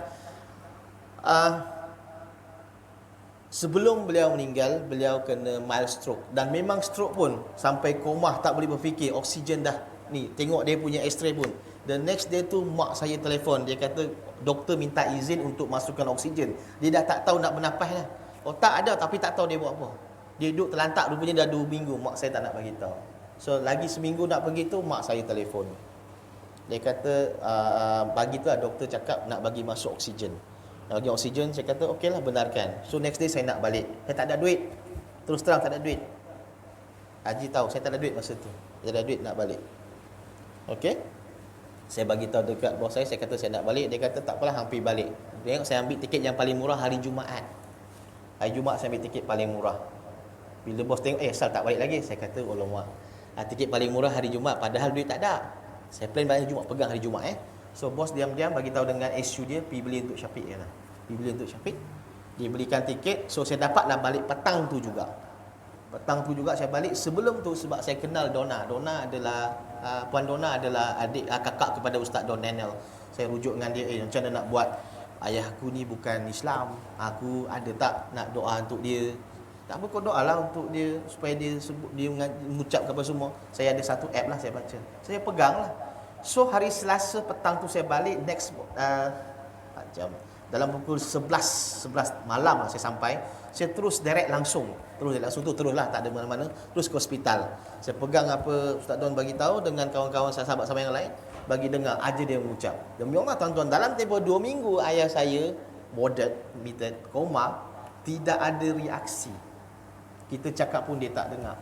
Speaker 1: sebelum beliau meninggal, beliau kena mild stroke dan memang stroke pun sampai koma, tak boleh berfikir, oksigen dah ni, tengok dia punya x-ray pun. The next day tu mak saya telefon, dia kata doktor minta izin untuk masukkan oksigen. Dia dah tak tahu nak bernafas dah. Otak ada tapi tak tahu dia buat apa. Dia duduk terlantak rupanya dah 2 minggu, mak saya tak nak bagi tahu. So lagi seminggu nak pergi tu mak saya telefon. Dia kata pagi tu lah doktor cakap nak bagi masuk oksigen. Nak bagi oksigen, saya kata okeylah, benarkan. So next day saya nak balik. Saya tak ada duit. Terus terang tak ada duit. Haji tahu saya tak ada duit masa tu. Saya ada duit nak balik. Okey. Saya bagi tahu dekat bos saya kata saya nak balik. Dia kata tak apalah, hampir balik. Dia tengok saya ambil tiket yang paling murah hari Jumaat. Hari Jumaat saya ambil tiket paling murah. Bila bos tengok, asal tak balik lagi. Saya kata, alamak. Tiket paling murah hari Jumaat, padahal duit tak ada. Saya plan balik Jumaat, pegang hari Jumaat. So bos diam-diam bagi tahu dengan SU dia, pergi beli untuk Syafiq je lah. Pergi beli untuk Syafiq. Dia belikan tiket. So saya dapatlah balik petang tu juga. Petang tu juga saya balik. Sebelum tu sebab saya kenal Donna. Donna adalah Puan Donna adalah adik kakak kepada Ustaz Don Daniel. Saya rujuk dengan dia, macam mana nak buat, ayah aku ni bukan Islam, aku ada tak nak doa untuk dia? Tak apa, kau doa lah untuk dia supaya dia sebut, dia mengucap apa semua. Saya ada satu app lah, saya baca, saya pegang lah. So hari Selasa petang tu saya balik. Next 4 jam, dalam pukul 11 malam lah saya sampai. Saya terus direct langsung tu teruslah, tak ada mana-mana, terus ke hospital. Saya pegang apa Ustaz Don bagi tahu dengan kawan-kawan sahabat-sahabat yang lain, bagi dengar aja dia mengucap. Demi Allah tuan-tuan, dalam tempoh 2 minggu ayah saya admitted koma, tidak ada reaksi. Kita cakap pun dia tak dengar.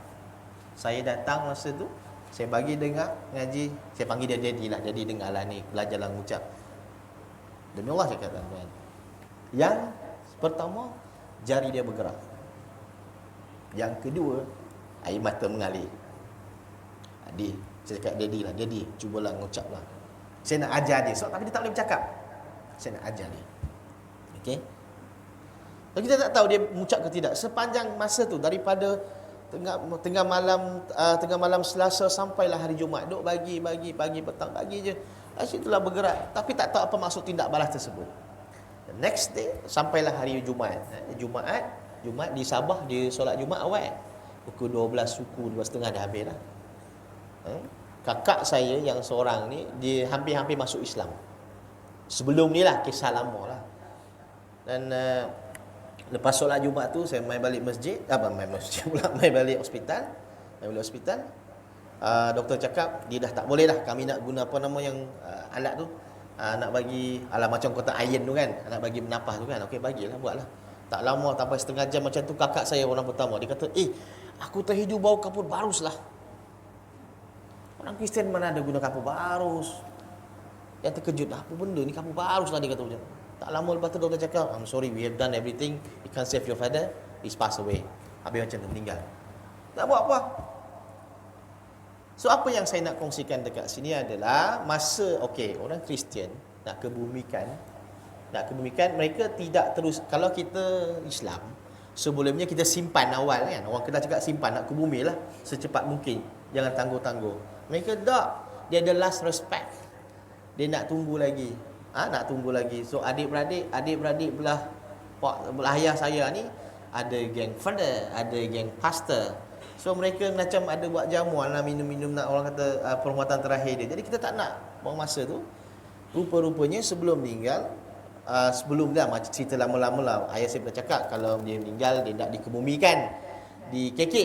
Speaker 1: Saya datang masa tu, saya bagi dengar ngaji, saya panggil dia jadilah, jadi dengarlah ni, belajarlah mengucap. Demi Allah saya kata tuan. Yang pertama, jari dia bergerak. Yang kedua, air mata mengalir. Adik, saya cakap daddy, cubalah mengucaplah. Saya nak ajar dia, tapi dia tak boleh bercakap. Saya nak ajar dia. Okey. Tapi kita tak tahu dia mengucap ke tidak. Sepanjang masa tu, daripada tengah malam Selasa sampailah hari Jumaat, duk bagi pagi petang bagi je. Asyik itulah bergerak, tapi tak tahu apa maksud tindak balas tersebut. The next day sampailah hari Jumaat. Jumaat di Sabah, dia solat Jumaat awal. Pukul 12 suku 2.30 dah habis dah. Kakak saya yang seorang ni, dia hampir-hampir masuk Islam. Sebelum ni lah, kisah lama lah. Dan lepas solat Jumaat tu saya main balik masjid, main balik hospital. Doktor cakap dia dah tak boleh dah, kami nak guna apa nama yang alat tu, nak bagi macam kotak iron tu kan, nak bagi bernafas tu kan. Okey, bagilah, buatlah. Tak lama, tak sampai setengah jam macam tu, kakak saya orang pertama, dia kata, aku terhidu bau kapur barus lah. Orang Kristian mana ada guna kapur barus? Yang terkejut, apa benda ni kapur barus lah, dia kata macam. Tak lama lepas tu doktor cakap, I'm sorry, we have done everything, we can't save your father, he's passed away. Habis macam tu, meninggal. Tak buat apa. So apa yang saya nak kongsikan dekat sini adalah masa orang Kristian nak kebumikan, mereka tidak terus. Kalau kita Islam, sebelumnya kita simpan awal kan. Orang Kedah cakap simpan, nak ke bumi lah secepat mungkin, jangan tangguh-tangguh. Mereka tak, dia ada last respect. Dia nak tunggu lagi. Nak tunggu lagi. So adik-beradik belah ayah saya ni, ada geng father, ada geng pastor. So mereka macam ada buat jamuan lah, minum-minum, nak orang kata perkhidmatan terakhir dia. Jadi kita tak nak buang masa tu. Rupa-rupanya sebelum meninggal, sebelum dah macam cerita lama-lama lah, ayah saya pernah cakap kalau dia meninggal, dia nak dikebumikan di KK.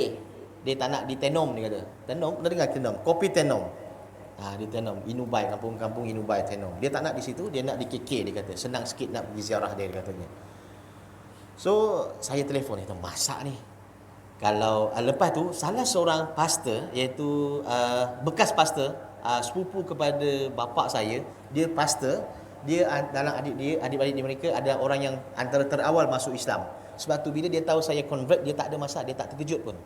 Speaker 1: Dia tak nak di Tenom, dia kata. Tenom, pernah dengar Tenom? Kopi Tenom. Di Tenom, Inubai, kampung Inubai Tenom. Dia tak nak di situ, dia nak di KK, dia kata. Senang sikit nak pergi ziarah dia katanya. So saya telefon, dia kata, masak ni. Kalau lepas tu salah seorang pastor, iaitu bekas pastor, sepupu kepada bapa saya, dia pastor, dia dalam adik-adik mereka ada orang yang antara terawal masuk Islam. Sebab tu bila dia tahu saya convert, dia tak ada masalah, dia tak terkejut pun.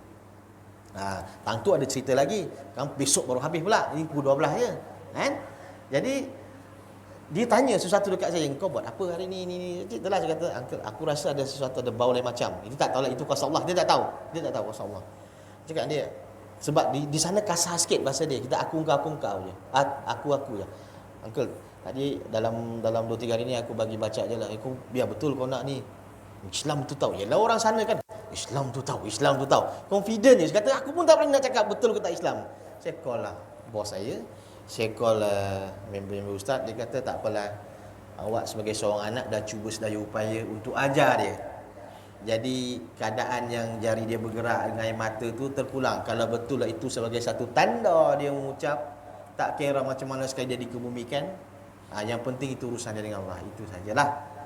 Speaker 1: Tang tu ada cerita lagi, besok baru habis pula, ini pukul 12 je kan. Jadi Dia tanya sesuatu dekat saya, "Kau buat apa hari ni?" Itulah saya kata, "Uncle, aku rasa ada sesuatu, ada bau lain macam." Itu tak tahu lah, itu kuasa Allah. Dia tak tahu. Dia tak tahu kuasa Allah. Cakap dia, sebab di sana kasar sikit bahasa dia. Kita aku engkau je. Aku je. "Uncle, tadi dalam 2-3 hari ni aku bagi baca je lah. Aku biar betul kau nak ni. Islam tu tahu." Yalah orang sana kan, Islam tu tahu. Confident je. Dia kata, "Aku pun tak berani nak cakap betul ke tak Islam." Saya call lah bos saya call member ustaz. Dia kata, "Tak apalah, awak sebagai seorang anak dah cuba sedaya upaya untuk ajar dia. Jadi keadaan yang jari dia bergerak dengan air mata tu terpulang. Kalau betul lah itu sebagai satu tanda dia mengucap, tak kira macam mana sekali dia dikebumikan, yang penting itu urusan dia dengan Allah." Itu sajalah.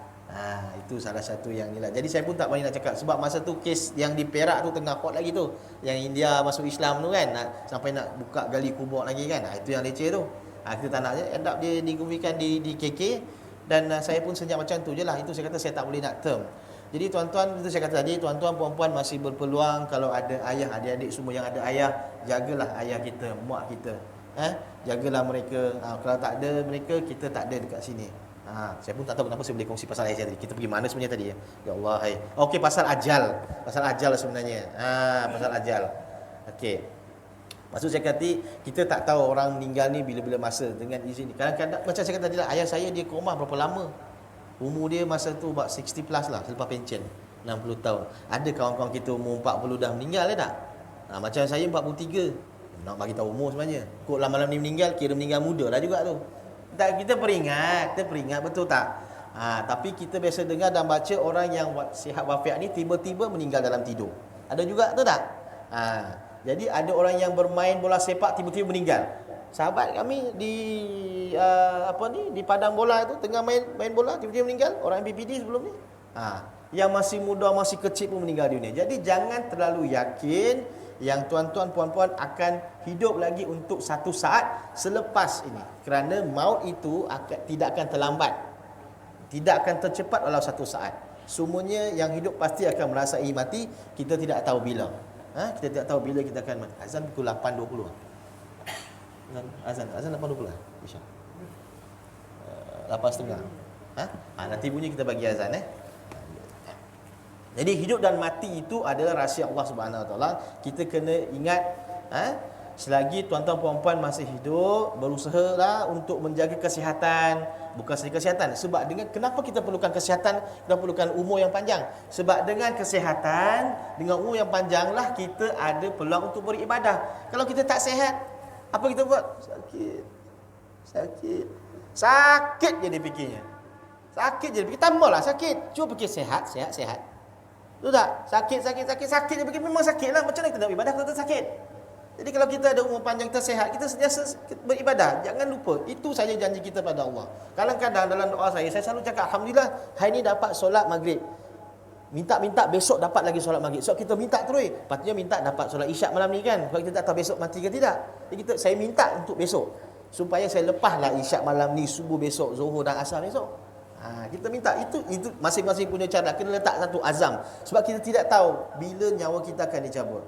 Speaker 1: Itu salah satu yang inilah. Jadi saya pun tak berani nak cakap, sebab masa tu kes yang di Perak tu tengah hot lagi tu, yang India masuk Islam tu kan, sampai nak buka gali kubur lagi kan. Itu yang leceh tu. Kita tak nak je, end up dia dikebumikan di KK. Dan saya pun senyap macam tu je lah. Itu saya kata saya tak boleh nak term. Jadi tuan-tuan, itu saya kata tadi, tuan-tuan puan-puan masih berpeluang. Kalau ada ayah, adik-adik semua yang ada ayah, jagalah ayah kita, mak kita. Jagalah mereka. Kalau tak ada mereka, kita tak ada dekat sini. Saya pun tak tahu kenapa saya boleh kongsi pasal ayah saya tadi. Kita pergi mana sebenarnya tadi ya? Ya Allah, hai. Okey, pasal ajal. Pasal ajal sebenarnya. Pasal ajal. Okey. Maksud saya kata, kita tak tahu orang meninggal ni bila-bila masa dengan izin. Kadang-kadang macam saya kata tadi lah, ayah saya dia koma berapa lama? Umur dia masa tu about 60 plus lah, selepas pencen. 60 tahun. Ada kawan-kawan kita umur 40 dah meninggal tak? Macam saya 43. Nak bagi tahu umur sebenarnya. Kok malam ni meninggal, kira meninggal muda lah juga tu. Kita peringat betul tak? Tapi kita biasa dengar dan baca orang yang sihat wafat ni tiba-tiba meninggal dalam tidur. Ada juga tu tak? Jadi ada orang yang bermain bola sepak tiba-tiba meninggal. Sahabat kami di di padang bola itu tengah main bola tiba-tiba meninggal, orang MPPD sebelum ni. Yang masih muda, masih kecil pun meninggal dunia. Jadi jangan terlalu yakin yang tuan-tuan puan-puan akan hidup lagi untuk satu saat selepas ini. Kerana maut itu tidak akan terlambat, tidak akan tercepat walau satu saat. Semuanya yang hidup pasti akan merasai mati. Kita tidak tahu bila. Kita tidak tahu bila kita akan mati. Azan pukul 8.20. Azan 8.20 lah. Insya 8.30. Nanti bunyi kita bagi azan Jadi hidup dan mati itu adalah rahsia Allah Subhanahu Wa Taala. Kita kena ingat, selagi tuan-tuan puan-puan masih hidup, berusahalah untuk menjaga kesihatan. Bukan sahaja kesihatan, sebab dengan kenapa kita perlukan kesihatan, kita perlukan umur yang panjang. Sebab dengan kesihatan, dengan umur yang panjanglah kita ada peluang untuk beribadah. Kalau kita tak sihat, apa kita buat? Sakit je dia fikirnya. Sakit je dia fikir, tambahlah sakit. Cuba fikir sehat. Betul tak? Sakit dia fikir memang sakit lah. Macam mana kita nak beribadah kalau kita sakit? Jadi kalau kita ada umur panjang, kita sehat, kita sentiasa beribadah. Jangan lupa, itu saja janji kita pada Allah. Kadang-kadang dalam doa saya selalu cakap, Alhamdulillah, hari ni dapat solat maghrib. Minta besok dapat lagi solat maghrib. So kita minta terus. Patutnya minta dapat solat isyak malam ni kan. Kalau kita tak tahu besok mati ke tidak. Jadi saya minta untuk besok. Supaya saya lepaslah isyak malam ni, subuh besok, zuhur dan asar besok. Kita minta itu masing-masing punya cara. Kena letak satu azam. Sebab kita tidak tahu bila nyawa kita akan dicabut.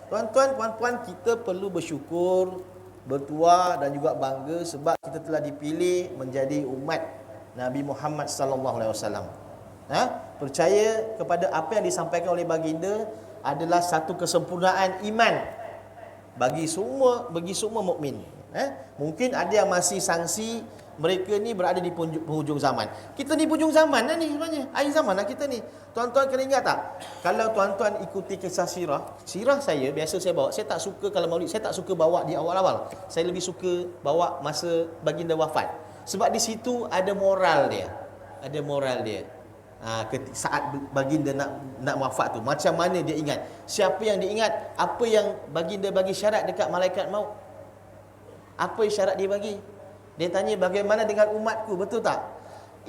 Speaker 1: Tuan-tuan, puan-puan, kita perlu bersyukur, bertuah dan juga bangga sebab kita telah dipilih menjadi umat Nabi Muhammad sallallahu alaihi wasallam. Percaya kepada apa yang disampaikan oleh baginda adalah satu kesempurnaan iman bagi semua mukmin. Mungkin ada yang masih sangsi mereka ni berada di penghujung zaman. Kita ni penghujung zaman dah ni sebenarnya. Akhir zaman lah kita ni. Tuan-tuan kena ingat tak? Kalau tuan-tuan ikuti kisah sirah saya, biasa saya bawa. Saya tak suka kalau maulid, saya tak suka bawa di awal-awal. Saya lebih suka bawa masa baginda wafat. Sebab di situ ada moral dia. Saat baginda nak wafat tu, macam mana dia ingat? Siapa yang dia ingat? Apa yang baginda bagi syarat dekat malaikat maut? Apa syarat dia bagi? Dia tanya bagaimana dengan umatku, betul tak?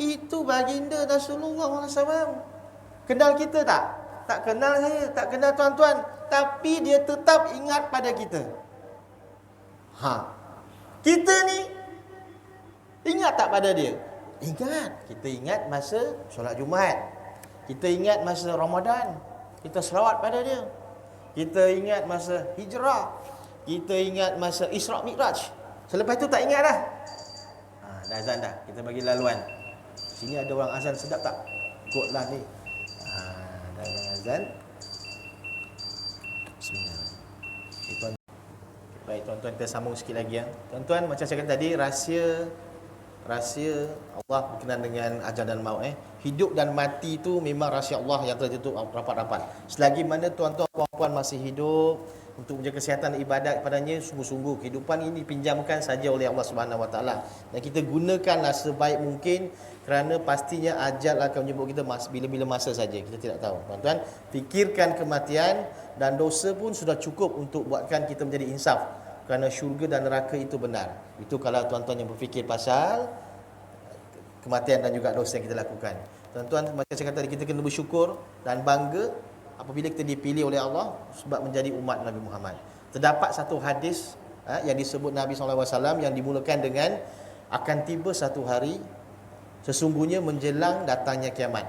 Speaker 1: Itu baginda Rasulullah SAW. Kenal kita tak? Tak kenal saya, tak kenal tuan-tuan. Tapi dia tetap ingat pada kita. Kita ni ingat tak pada dia? Ingat. Kita ingat masa solat Jumaat. Kita ingat masa Ramadan. Kita selawat pada dia. Kita ingat masa hijrah. Kita ingat masa Isra' Mi'raj. Selepas itu tak ingat dah. dah azan dah. Kita bagi laluan. Sini ada orang azan sedap tak? Ikutlah ni. Dah azan. Bismillah. Tuan. Baik tuan-tuan, kita sambung sikit lagi ya. Tuan-tuan, macam saya kata tadi, rahsia Allah berkenaan dengan ajal dan maut. Hidup dan mati itu memang rahsia Allah yang tertutup rapat-rapat. Selagi mana tuan-tuan puan-puan masih hidup, untuk menjaga kesihatan ibadat kepadanya, sungguh-sungguh kehidupan ini pinjamkan saja oleh Allah Subhanahu Wa Taala, dan kita gunakanlah sebaik mungkin, kerana pastinya ajal akan menjemput kita bila-bila masa saja, kita tidak tahu. Tuan-tuan, fikirkan kematian, dan dosa pun sudah cukup untuk buatkan kita menjadi insaf, kerana syurga dan neraka itu benar. Itu kalau tuan-tuan yang berfikir pasal kematian dan juga dosa yang kita lakukan. Tuan-tuan, macam saya kata tadi, kita kena bersyukur dan bangga apabila kita dipilih oleh Allah sebab menjadi umat Nabi Muhammad. Terdapat satu hadis yang disebut Nabi SAW yang dimulakan dengan, akan tiba satu hari sesungguhnya menjelang datangnya kiamat,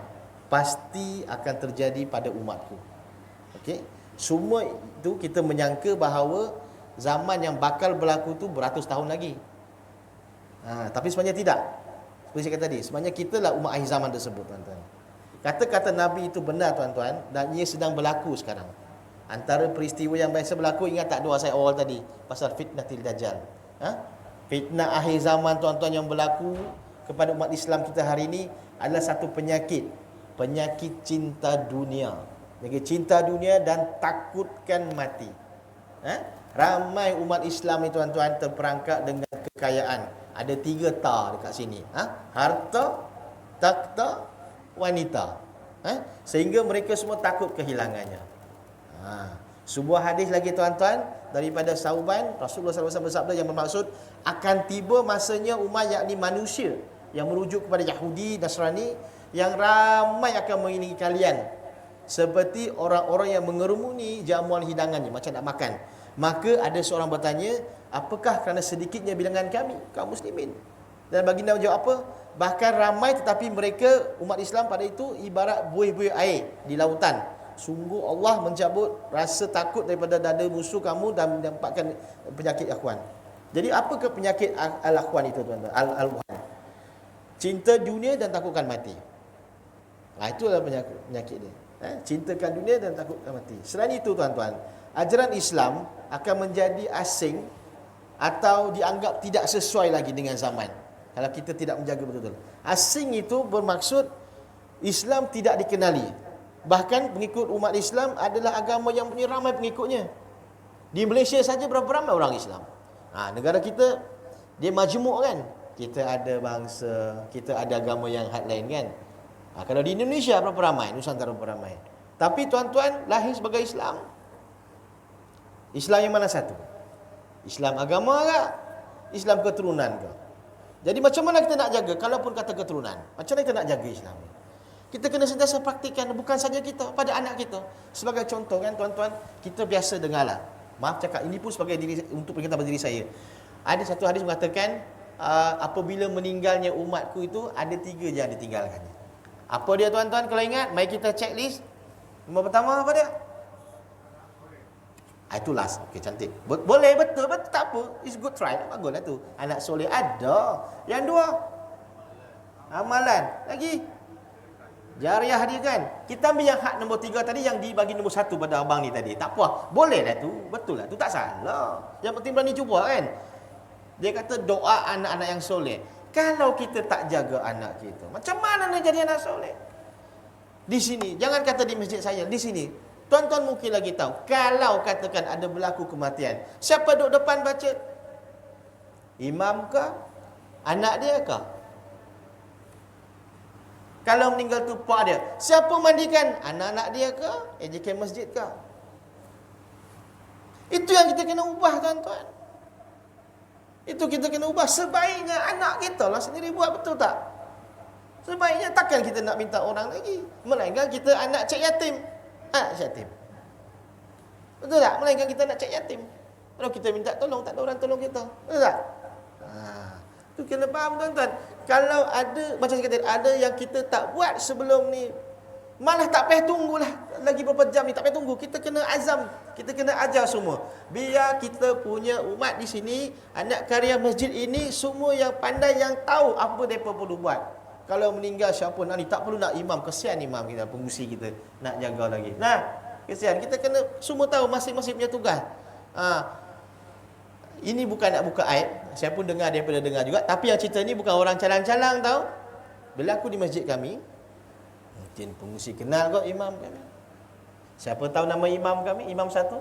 Speaker 1: pasti akan terjadi pada umatku. Okey, semua itu kita menyangka bahawa zaman yang bakal berlaku tu beratus tahun lagi. Tapi sebenarnya tidak. Seperti saya kata tadi, sebenarnya kita lah umat akhir zaman tersebut, tuan-tuan. Kata-kata Nabi itu benar, tuan-tuan, dan ia sedang berlaku sekarang. Antara peristiwa yang biasa berlaku, ingat tak doa saya awal tadi pasal fitnatil dajjal. Fitnah akhir zaman, tuan-tuan, yang berlaku kepada umat Islam kita hari ini adalah satu penyakit cinta dunia. Jadi cinta dunia dan takutkan mati. Ramai umat Islam ni, tuan-tuan, terperangkap dengan kekayaan. Ada 3 ta dekat sini. Harta, takhta, wanita. Sehingga mereka semua takut kehilangannya. Sebuah hadis lagi, tuan-tuan, daripada Sauban, Rasulullah SAW bersabda yang bermaksud akan tiba masanya umat, yakni manusia yang merujuk kepada Yahudi, Nasrani, yang ramai akan mengiringi kalian seperti orang-orang yang mengerumuni jamuan hidangannya, macam nak makan. Maka ada seorang bertanya, apakah kerana sedikitnya bilangan kami, kaum muslimin? Dan baginda menjawab apa? Bahkan ramai, tetapi mereka, umat Islam pada itu, ibarat buih-buih air di lautan. Sungguh Allah mencabut rasa takut daripada dada musuh kamu dan mendapatkan penyakit akhwan. Jadi apakah penyakit al-akhwan itu, tuan-tuan? Al-akhwan, cinta dunia dan takutkan mati. Itulah penyakit dia. Cintakan dunia dan takutkan mati. Selain itu, tuan-tuan, ajaran Islam akan menjadi asing atau dianggap tidak sesuai lagi dengan zaman kalau kita tidak menjaga betul-betul. Asing itu bermaksud Islam tidak dikenali. Bahkan pengikut umat Islam adalah agama yang punya ramai pengikutnya. Di Malaysia saja berapa ramai orang Islam. Negara kita, dia majmuk kan. Kita ada bangsa, kita ada agama yang had lain kan. Kalau di Indonesia berapa ramai, Nusantara berapa ramai. Tapi tuan-tuan lahir sebagai Islam. Islam yang mana satu? Islam agama ke? Islam keturunan ke? Jadi macam mana kita nak jaga? Kalaupun kata keturunan, macam mana kita nak jaga Islam ni? Kita kena sentiasa praktikan, bukan saja kita, pada anak kita. Sebagai contoh kan, tuan-tuan, kita biasa dengarlah. Maaf cakap, ini pun sebagai diri, untuk peringatan pada diri saya. Ada satu hadis mengatakan, apabila meninggalnya umatku itu, ada 3 je yang ditinggalkannya. Apa dia, tuan-tuan? Kalau ingat, mari kita checklist. Nombor pertama apa dia? Itu last. Okey, cantik. Boleh, betul, tak apa. It's good try. Baguslah tu. Anak soleh ada. Yang 2, amalan. Lagi, jariah dia kan. Kita ambil yang hak nombor 3 tadi, yang dibagi nombor 1 pada abang ni tadi. Tak apa. Boleh lah tu. Betul lah tu, tak salah. Yang penting berani cuba kan. Dia kata doa anak-anak yang soleh. Kalau kita tak jaga anak kita, macam mana nak jadi anak soleh? Di sini, jangan kata di masjid saya, di sini. Tuan-tuan mungkin lagi tahu, kalau katakan ada berlaku kematian, siapa duduk depan baca? Imam ke? Anak dia ke? Kalau meninggal tu pak dia, siapa mandikan? Anak-anak dia ke? AJK masjid ke? Itu yang kita kena ubah, tuan-tuan. Itu kita kena ubah. Sebaiknya anak kita lah sendiri buat, betul tak? Sebaiknya takkan kita nak minta orang lagi. Melainkan kita anak cik yatim. Cik yatim. Betul tak? Melainkan kita nak cik yatim. Kalau kita minta tolong, tak ada orang tolong kita. Betul tak? Itu kena faham, tuan-tuan. Kalau ada, macam saya kata, ada yang kita tak buat sebelum ni, Malah tak payah tunggulah lagi berapa jam ni, tak payah tunggu. Kita kena azam, kita kena ajar semua. Biar kita punya umat di sini, anak karya masjid ini semua yang pandai, yang tahu apa mereka perlu buat. Kalau meninggal siapa nak ni, tak perlu nak imam, kesian imam kita, pengusi kita nak jaga lagi. Nah, kesian. Kita kena semua tahu masing-masing punya tugas. Ini bukan nak buka aib, saya pun dengar daripada dengar juga, tapi yang cerita ni bukan orang calang-calang tahu. Berlaku di masjid kami. Mungkin pengusi kenal kok imam kami. Siapa tahu nama imam kami? Imam satu,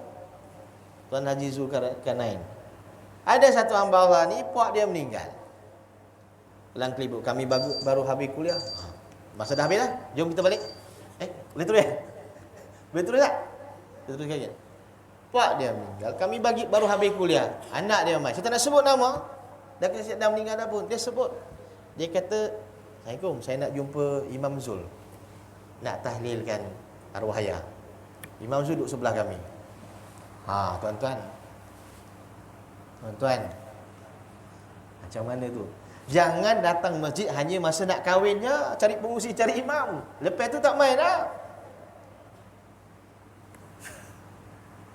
Speaker 1: Tuan Haji Zulkarnain. Ada satu hamba Allah ni, puak dia meninggal. Pelang kelibuk. Kami baru habis kuliah. Masa dah habis lah. Jom kita balik. Boleh terus ya? Boleh terus tak? Boleh terus kaya. Puak dia meninggal. Kami baru habis kuliah. Anak dia mai. Saya tak nak sebut nama. Dah meninggal dah pun. Dia sebut. Dia kata, Assalamualaikum, saya nak jumpa Imam Zul. Nak tahlilkan arwah ayah. Imam Zul duduk sebelah kami. Tuan-tuan. Macam mana tu? Jangan datang masjid hanya masa nak kahwinnya, cari pengusi, cari imam. Lepas tu tak main dah.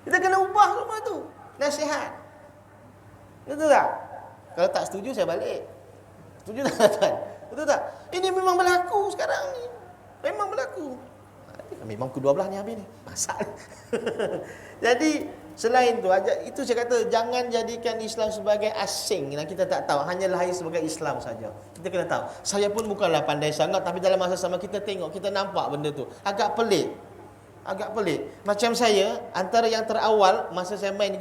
Speaker 1: Kita kena ubah semua tu. Nasihat. Betul tak? Kalau tak setuju, saya balik. Setuju tak, tuan? Betul tak? Ini memang berlaku sekarang ni. Memang berlaku. Memang ke-12 ni habis ni. Masak. Jadi, selain tu, itu saya kata, jangan jadikan Islam sebagai asing yang kita tak tahu. Hanya lahir sebagai Islam saja. Kita kena tahu. Saya pun bukanlah pandai sangat, tapi dalam masa sama kita tengok, kita nampak benda tu. Agak pelik. Macam saya, antara yang terawal, masa saya main,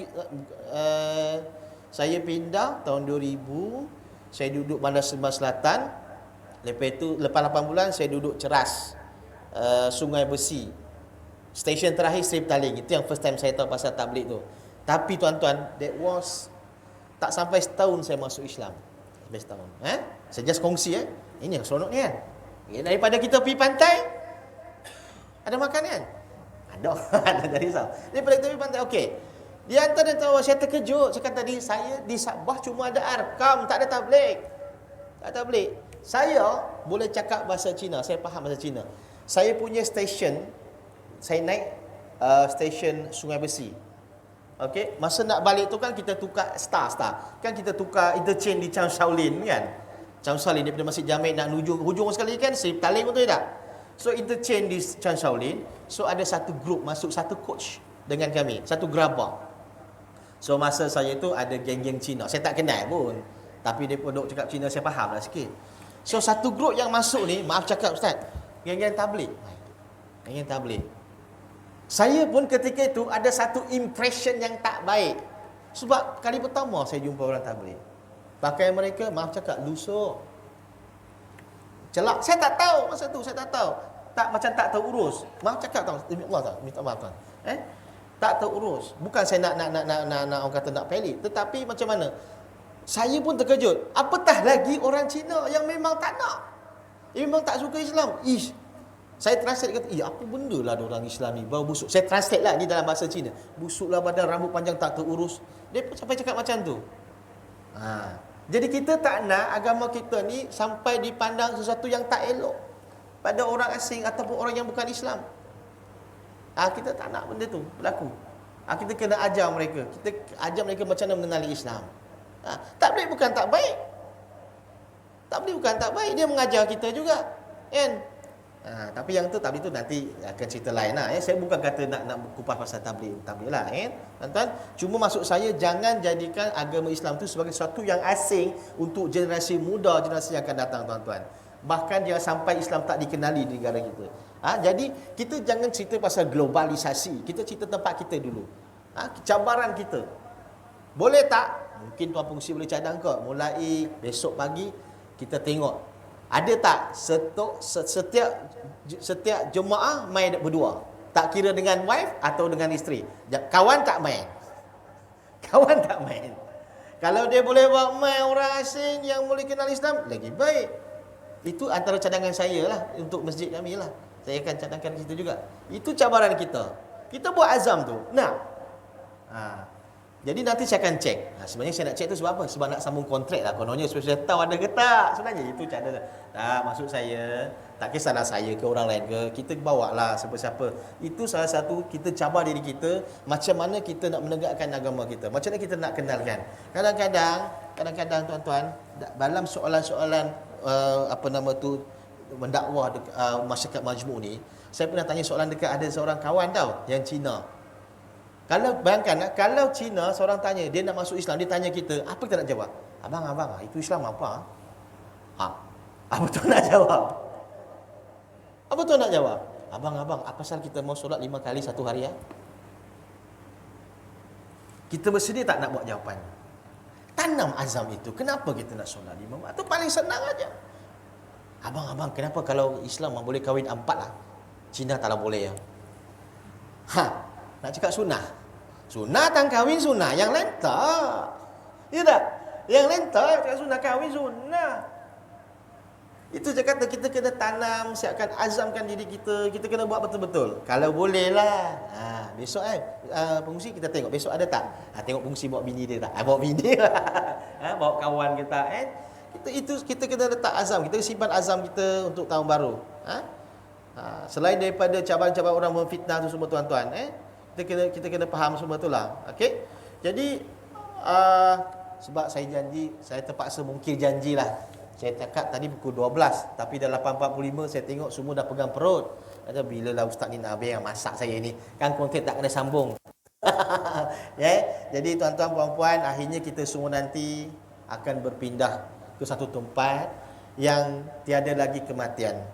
Speaker 1: saya pindah tahun 2000, saya duduk Bandar Sembang Selatan. Lepas itu, lepas 8 bulan, saya duduk Ceras, Sungai Besi. Stesen terakhir Seri Petaling. Itu yang first time saya tahu pasal tabligh tu. Tapi tuan-tuan, that was tak sampai setahun saya masuk Islam. Sampai setahun. Saya just kongsi Ini yang seronok ni kan. Daripada kita pergi pantai, ada makan kan? Ada. Ada dari risau. Daripada kita pergi pantai, okey. Di antara tahu saya terkejut. Saya kata tadi, saya di Sabah cuma ada arkam, tak ada tabligh. Saya boleh cakap bahasa Cina, saya faham bahasa Cina. Saya punya stesen, saya naik stesen Sungai Besi. Okey, masa nak balik tu kan kita tukar star. Kan kita tukar interchange di Chang Shaolin kan. Chang Shaolin daripada Masjid Jamek nak menuju hujung sekali kan, Seri Petaling betul tak? So interchange di Chang Shaolin. So ada satu grup masuk, satu coach dengan kami, satu gerabak. So masa saya tu ada geng-geng Cina. Saya tak kenal pun, tapi dia pun duk cakap Cina, saya faham lah sikit. So satu grup yang masuk ni, maaf cakap Ustaz, geng-geng tabligh. Saya pun ketika itu ada satu impression yang tak baik. Sebab kali pertama saya jumpa orang tabligh. Pakaian mereka, maaf cakap, lusuh. Celak. Saya tak tahu masa tu, saya tak tahu. Macam tak tahu urus. Maaf cakap tahu, demi Allah tahu, minta maaf tuan. Tak tahu urus. Bukan saya nak orang kata nak pelik, tetapi macam mana? Saya pun terkejut. Apatah lagi orang Cina yang memang tak nak. Yang memang tak suka Islam. Saya translate kata, apa benda lah orang Islam ni, bau busuk. Saya translate lah ni dalam bahasa Cina. Busuklah badan, rambut panjang tak terurus. Dia pun sampai cakap macam tu. Jadi kita tak nak agama kita ni sampai dipandang sesuatu yang tak elok pada orang asing ataupun orang yang bukan Islam. Kita tak nak benda tu berlaku. Kita kena ajar mereka. Kita ajar mereka macam mana mengenali Islam. Tabligh bukan tak baik. Dia mengajar kita juga. Kan? Tapi yang tu tabligh tu nanti akan cerita lain lah. Saya bukan kata nak kupas pasal tabligh lah. Tuan-tuan, cuma maksud saya jangan jadikan agama Islam tu sebagai sesuatu yang asing untuk generasi muda, generasi yang akan datang, tuan-tuan. Bahkan jangan sampai Islam tak dikenali di negara kita. Jadi kita jangan cerita pasal globalisasi. Kita cerita tempat kita dulu. Cabaran kita. Boleh tak? Mungkin tuan pengurusi boleh cadang ke? Mulai besok pagi kita tengok. Ada tak setiap jemaah main berdua? Tak kira dengan wife atau dengan isteri. Kawan tak main. Kalau dia boleh bawa main orang asing yang boleh kenal Islam, lagi baik. Itu antara cadangan saya lah untuk masjid kami lah. Saya akan cadangkan ke situ juga. Itu cabaran kita. Kita buat azam tu. Jadi nanti saya akan cek. Sebenarnya saya nak cek tu sebab apa? Sebab nak sambung kontrak lah. Kononnya supaya saya tahu ada ke tak. Sebenarnya itu cara. Maksud saya Tak kisahlah saya ke orang lain ke, kita bawalah siapa-siapa. Itu salah satu kita cabar diri kita, macam mana kita nak menegakkan agama kita, macam mana kita nak kenalkan. Kadang-kadang tuan-tuan, dalam soalan-soalan mendakwah masyarakat majmuk ni, saya pernah tanya soalan dekat ada seorang kawan tau yang Cina. Kalau bayangkan, kalau Cina seorang tanya, dia nak masuk Islam, dia tanya kita, apa kita nak jawab? Abang, itu Islam apa? Apa tu nak jawab? Apa tu nak jawab? Abang, apa pasal kita mau solat 5 kali satu hari ya? Kita bersedia tak nak buat jawapan? Tanam azam itu. Kenapa kita nak solat 5 waktu? Itu paling senang aja. Abang, kenapa kalau Islam boleh kahwin 4 lah? Cina tak lah boleh ya? Nak cakap sunnah. Sunnah tak kahwin sunnah. Yang lain tak. Ya tak? Yang lain tak cakap sunnah, kahwin sunnah. Itu saya kata kita kena tanam, siapkan, azamkan diri kita. Kita kena buat betul-betul. Kalau boleh lah. Besok pengungsi kita tengok. Besok ada tak? Tengok pengungsi bawa bini dia tak? Bawa bini lah. Bawa kawan kita. Kita kena letak azam. Kita simpan azam kita untuk tahun baru. Selain daripada cabaran-cabaran orang memfitnah tu semua tuan-tuan. Kita kena faham semua tu lah. Okay? Jadi, sebab saya janji, saya terpaksa mungkir janjilah. Saya cakap tadi pukul 12, tapi dah 8.45 saya tengok semua dah pegang perut. Kata bilalah Ustaz ni nak habis yang masak saya ni. Kan kontrak tak kena sambung. Jadi tuan-tuan puan-puan, akhirnya kita semua nanti akan berpindah ke satu tempat yang tiada lagi kematian,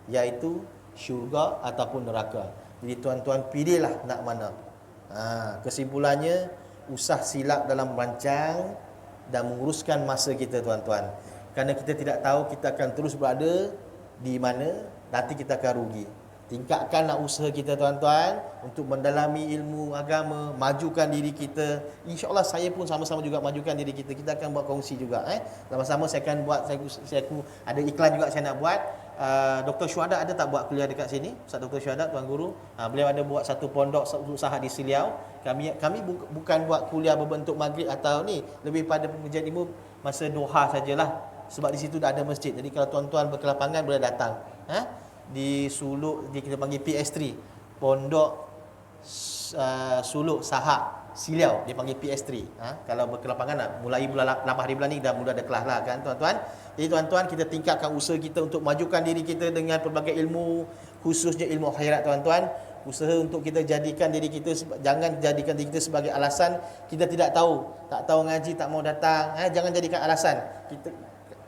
Speaker 1: iaitu syurga ataupun neraka. Jadi tuan-tuan pilihlah nak mana. Kesimpulannya, usah silap dalam merancang dan menguruskan masa kita tuan-tuan. Kerana kita tidak tahu kita akan terus berada di mana, nanti kita akan rugi. Tingkatkanlah usaha kita tuan-tuan untuk mendalami ilmu agama, majukan diri kita. InsyaAllah saya pun sama-sama juga majukan diri kita. Kita akan buat kongsi juga. Sama-sama saya akan buat, saya ada iklan juga saya nak buat. Dr. Syuhada ada tak buat kuliah dekat sini? Ustaz Dr. Syuhada, Tuan Guru. Beliau ada buat satu pondok usaha di Seliau. Kami bukan buat kuliah berbentuk maghrib atau ni, lebih pada pengajian ilmu masa duha sajalah. Sebab di situ dah ada masjid. Jadi kalau tuan-tuan berkelapangan boleh datang. Di Suluk, kita panggil PS3. Pondok Suluk Sahak Seliau, dia panggil PS3. Kalau berkelapangan nak mulai bulan 8 hari bulan ni dah mula ada kelas lah kan tuan-tuan. Jadi tuan-tuan, kita tingkatkan usaha kita untuk majukan diri kita dengan pelbagai ilmu, khususnya ilmu akhirat tuan-tuan. Usaha untuk kita jadikan diri kita, jangan jadikan diri kita sebagai alasan kita tidak tahu, tak tahu ngaji, tak mau datang. Jangan jadikan alasan.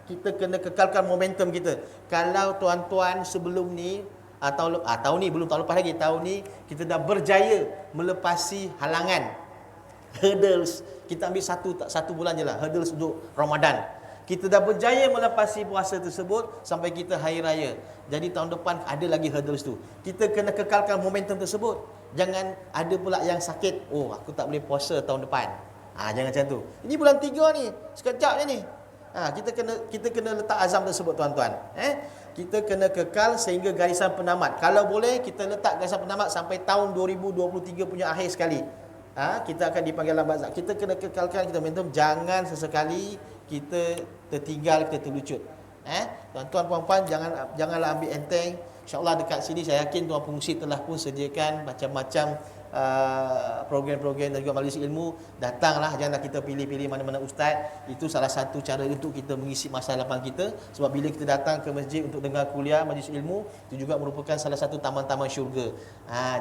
Speaker 1: Kita kena kekalkan momentum kita. Kalau tuan-tuan sebelum ni, tahun ni, belum tahun lepas lagi, tahun ni kita dah berjaya melepasi halangan, hurdles. Kita ambil satu bulan je lah, hurdles untuk Ramadan. Kita dah berjaya melepasi puasa tersebut sampai kita hari raya. Jadi tahun depan ada lagi hurdles tu. Kita kena kekalkan momentum tersebut. Jangan ada pula yang sakit, aku tak boleh puasa tahun depan. Jangan macam tu. Ini bulan 3 ni, sekejap je ni. Kita kena letak azam tersebut tuan-tuan. Kita kena kekal sehingga garisan penamat. Kalau boleh kita letak garisan penamat sampai tahun 2023 punya akhir sekali. Kita akan dipanggil lambat. Kita kena kekalkan kita momentum. Jangan sesekali kita tertinggal, kita terlucut. Tuan-tuan puan-puan, janganlah ambil enteng. InsyaAllah dekat sini saya yakin tuan pengungsi telah pun sediakan macam-macam program-program dan juga majlis ilmu. Datanglah, janganlah kita pilih-pilih mana-mana ustaz. Itu salah satu cara untuk kita mengisi masa lapang kita. Sebab bila kita datang ke masjid untuk dengar kuliah majlis ilmu, itu juga merupakan salah satu taman-taman syurga.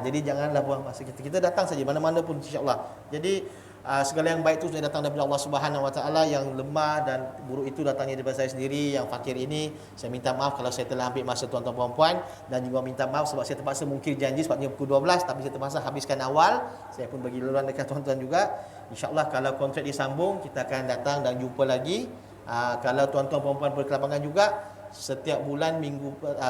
Speaker 1: Jadi janganlah buang masa kita. Kita datang saja mana-mana pun insya-Allah. Jadi segala yang baik itu sudah datang daripada Allah Subhanahu Wa Taala. Yang lemah dan buruk itu datangnya daripada saya sendiri. Yang fakir ini, saya minta maaf kalau saya telah ambil masa tuan-tuan puan-puan, dan juga minta maaf sebab saya terpaksa mungkir janji sebabnya pukul 12, tapi saya terpaksa habiskan awal. Saya pun bagi laluan dekat tuan-tuan juga. InsyaAllah kalau kontrak disambung, kita akan datang dan jumpa lagi. Kalau tuan-tuan puan-puan berkelapangan juga, setiap bulan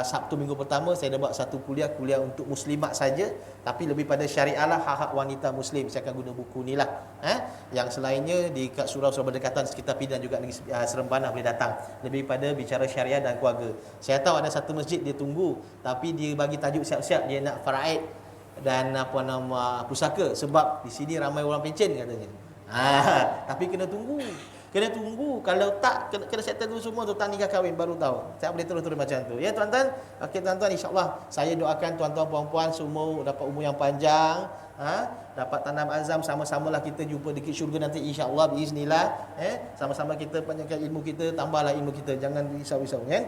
Speaker 1: Sabtu minggu pertama saya dah buat satu kuliah untuk muslimat saja, tapi lebih pada syariah lah, hak-hak wanita muslim. Saya akan guna buku ni lah. Yang selainnya di surau-surau berdekatan sekitar Pinang juga negeri Seremban boleh datang, lebih pada bicara syariah dan keluarga. Saya tahu ada satu masjid dia tunggu, tapi dia bagi tajuk siap-siap, dia nak faraid dan pusaka, sebab di sini ramai orang pencen katanya. Tapi kena tunggu. Kena tunggu. Kalau tak, kena settle dulu semua, tuan nikah kahwin baru tahu. Tak boleh terus-terus macam tu. Ya tuan-tuan. Okey tuan-tuan, insya-Allah saya doakan tuan-tuan puan-puan semua dapat umur yang panjang, dapat tanam azam, sama-samalah kita jumpa dekat syurga nanti insya-Allah biiznillah. Sama-sama kita panjangkan ilmu kita, tambahlah ilmu kita. Jangan risau-risau ya.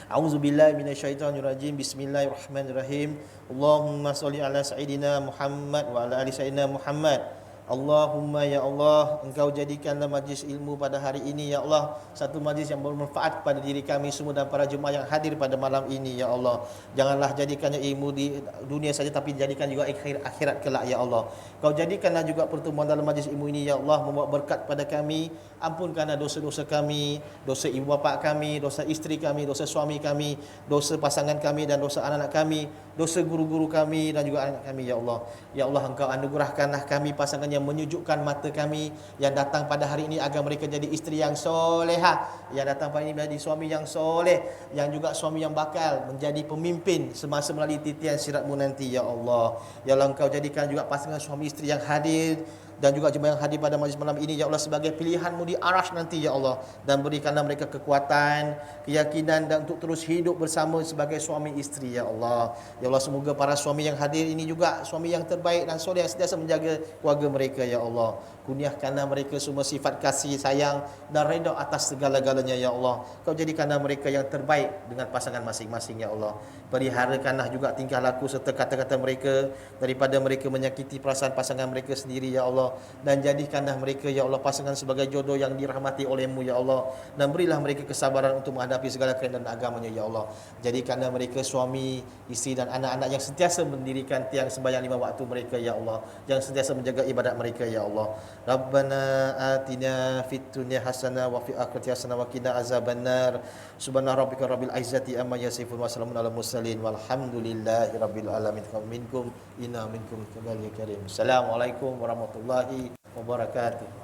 Speaker 1: A'udzubillahi minasyaitonirrajim. Bismillahirrahmanirrahim. Allahumma shalli ala sayidina Muhammad wa ala ali sayidina Muhammad. Allahumma ya Allah, Engkau jadikanlah majlis ilmu pada hari ini ya Allah satu majlis yang bermanfaat kepada diri kami semua dan para jemaah yang hadir pada malam ini ya Allah. Janganlah jadikannya ilmu di dunia saja, tapi jadikan juga akhirat kelak ya Allah. Kau jadikanlah juga pertemuan dalam majlis ilmu ini ya Allah membawa berkat pada kami. Ampunkanlah dosa-dosa kami, dosa ibu bapa kami, dosa isteri kami, dosa suami kami, dosa pasangan kami dan dosa anak-anak kami, dosa guru-guru kami dan juga anak kami ya Allah. Ya Allah, Engkau anugerahkanlah kami pasangan yang menyejukkan mata kami yang datang pada hari ini agar mereka jadi isteri yang solehah, yang datang pada ini menjadi suami yang soleh, yang juga suami yang bakal menjadi pemimpin semasa melalui titian siratmu nanti ya Allah. Ya Allah, Engkau jadikan juga pasangan suami isteri yang hadir dan juga jemaah yang hadir pada majlis malam ini ya Allah sebagai pilihan-Mu di Arasy nanti ya Allah, dan berikanlah mereka kekuatan, keyakinan dan untuk terus hidup bersama sebagai suami isteri ya Allah. Ya Allah, semoga para suami yang hadir ini juga suami yang terbaik dan soleh yang sentiasa menjaga keluarga mereka ya Allah. Kurniakanlah mereka semua sifat kasih sayang dan redha atas segala-galanya ya Allah. Kau jadikanlah mereka yang terbaik dengan pasangan masing-masing ya Allah. Peliharakanlah juga tingkah laku serta kata-kata mereka daripada mereka menyakiti perasaan pasangan mereka sendiri ya Allah. Dan jadikanlah mereka ya Allah pasangan sebagai jodoh yang dirahmati oleh-Mu ya Allah. Dan berilah mereka kesabaran untuk menghadapi segala keadaan agamanya ya Allah. Jadikanlah mereka suami, isteri dan anak-anak yang sentiasa mendirikan tiang sembahyang 5 waktu mereka ya Allah, yang sentiasa menjaga ibadat mereka ya Allah. Rabbana atina fid dunya hasanah wa fil akhirati hasanah wa qina azabannar. Subhana rabbika rabbil izzati amma yasifun wa salamun alal mursalin walhamdulillahi rabbil alamin. Minkum inna minkum kamal karim. Assalamualaikum warahmatullahi wabarakatuh.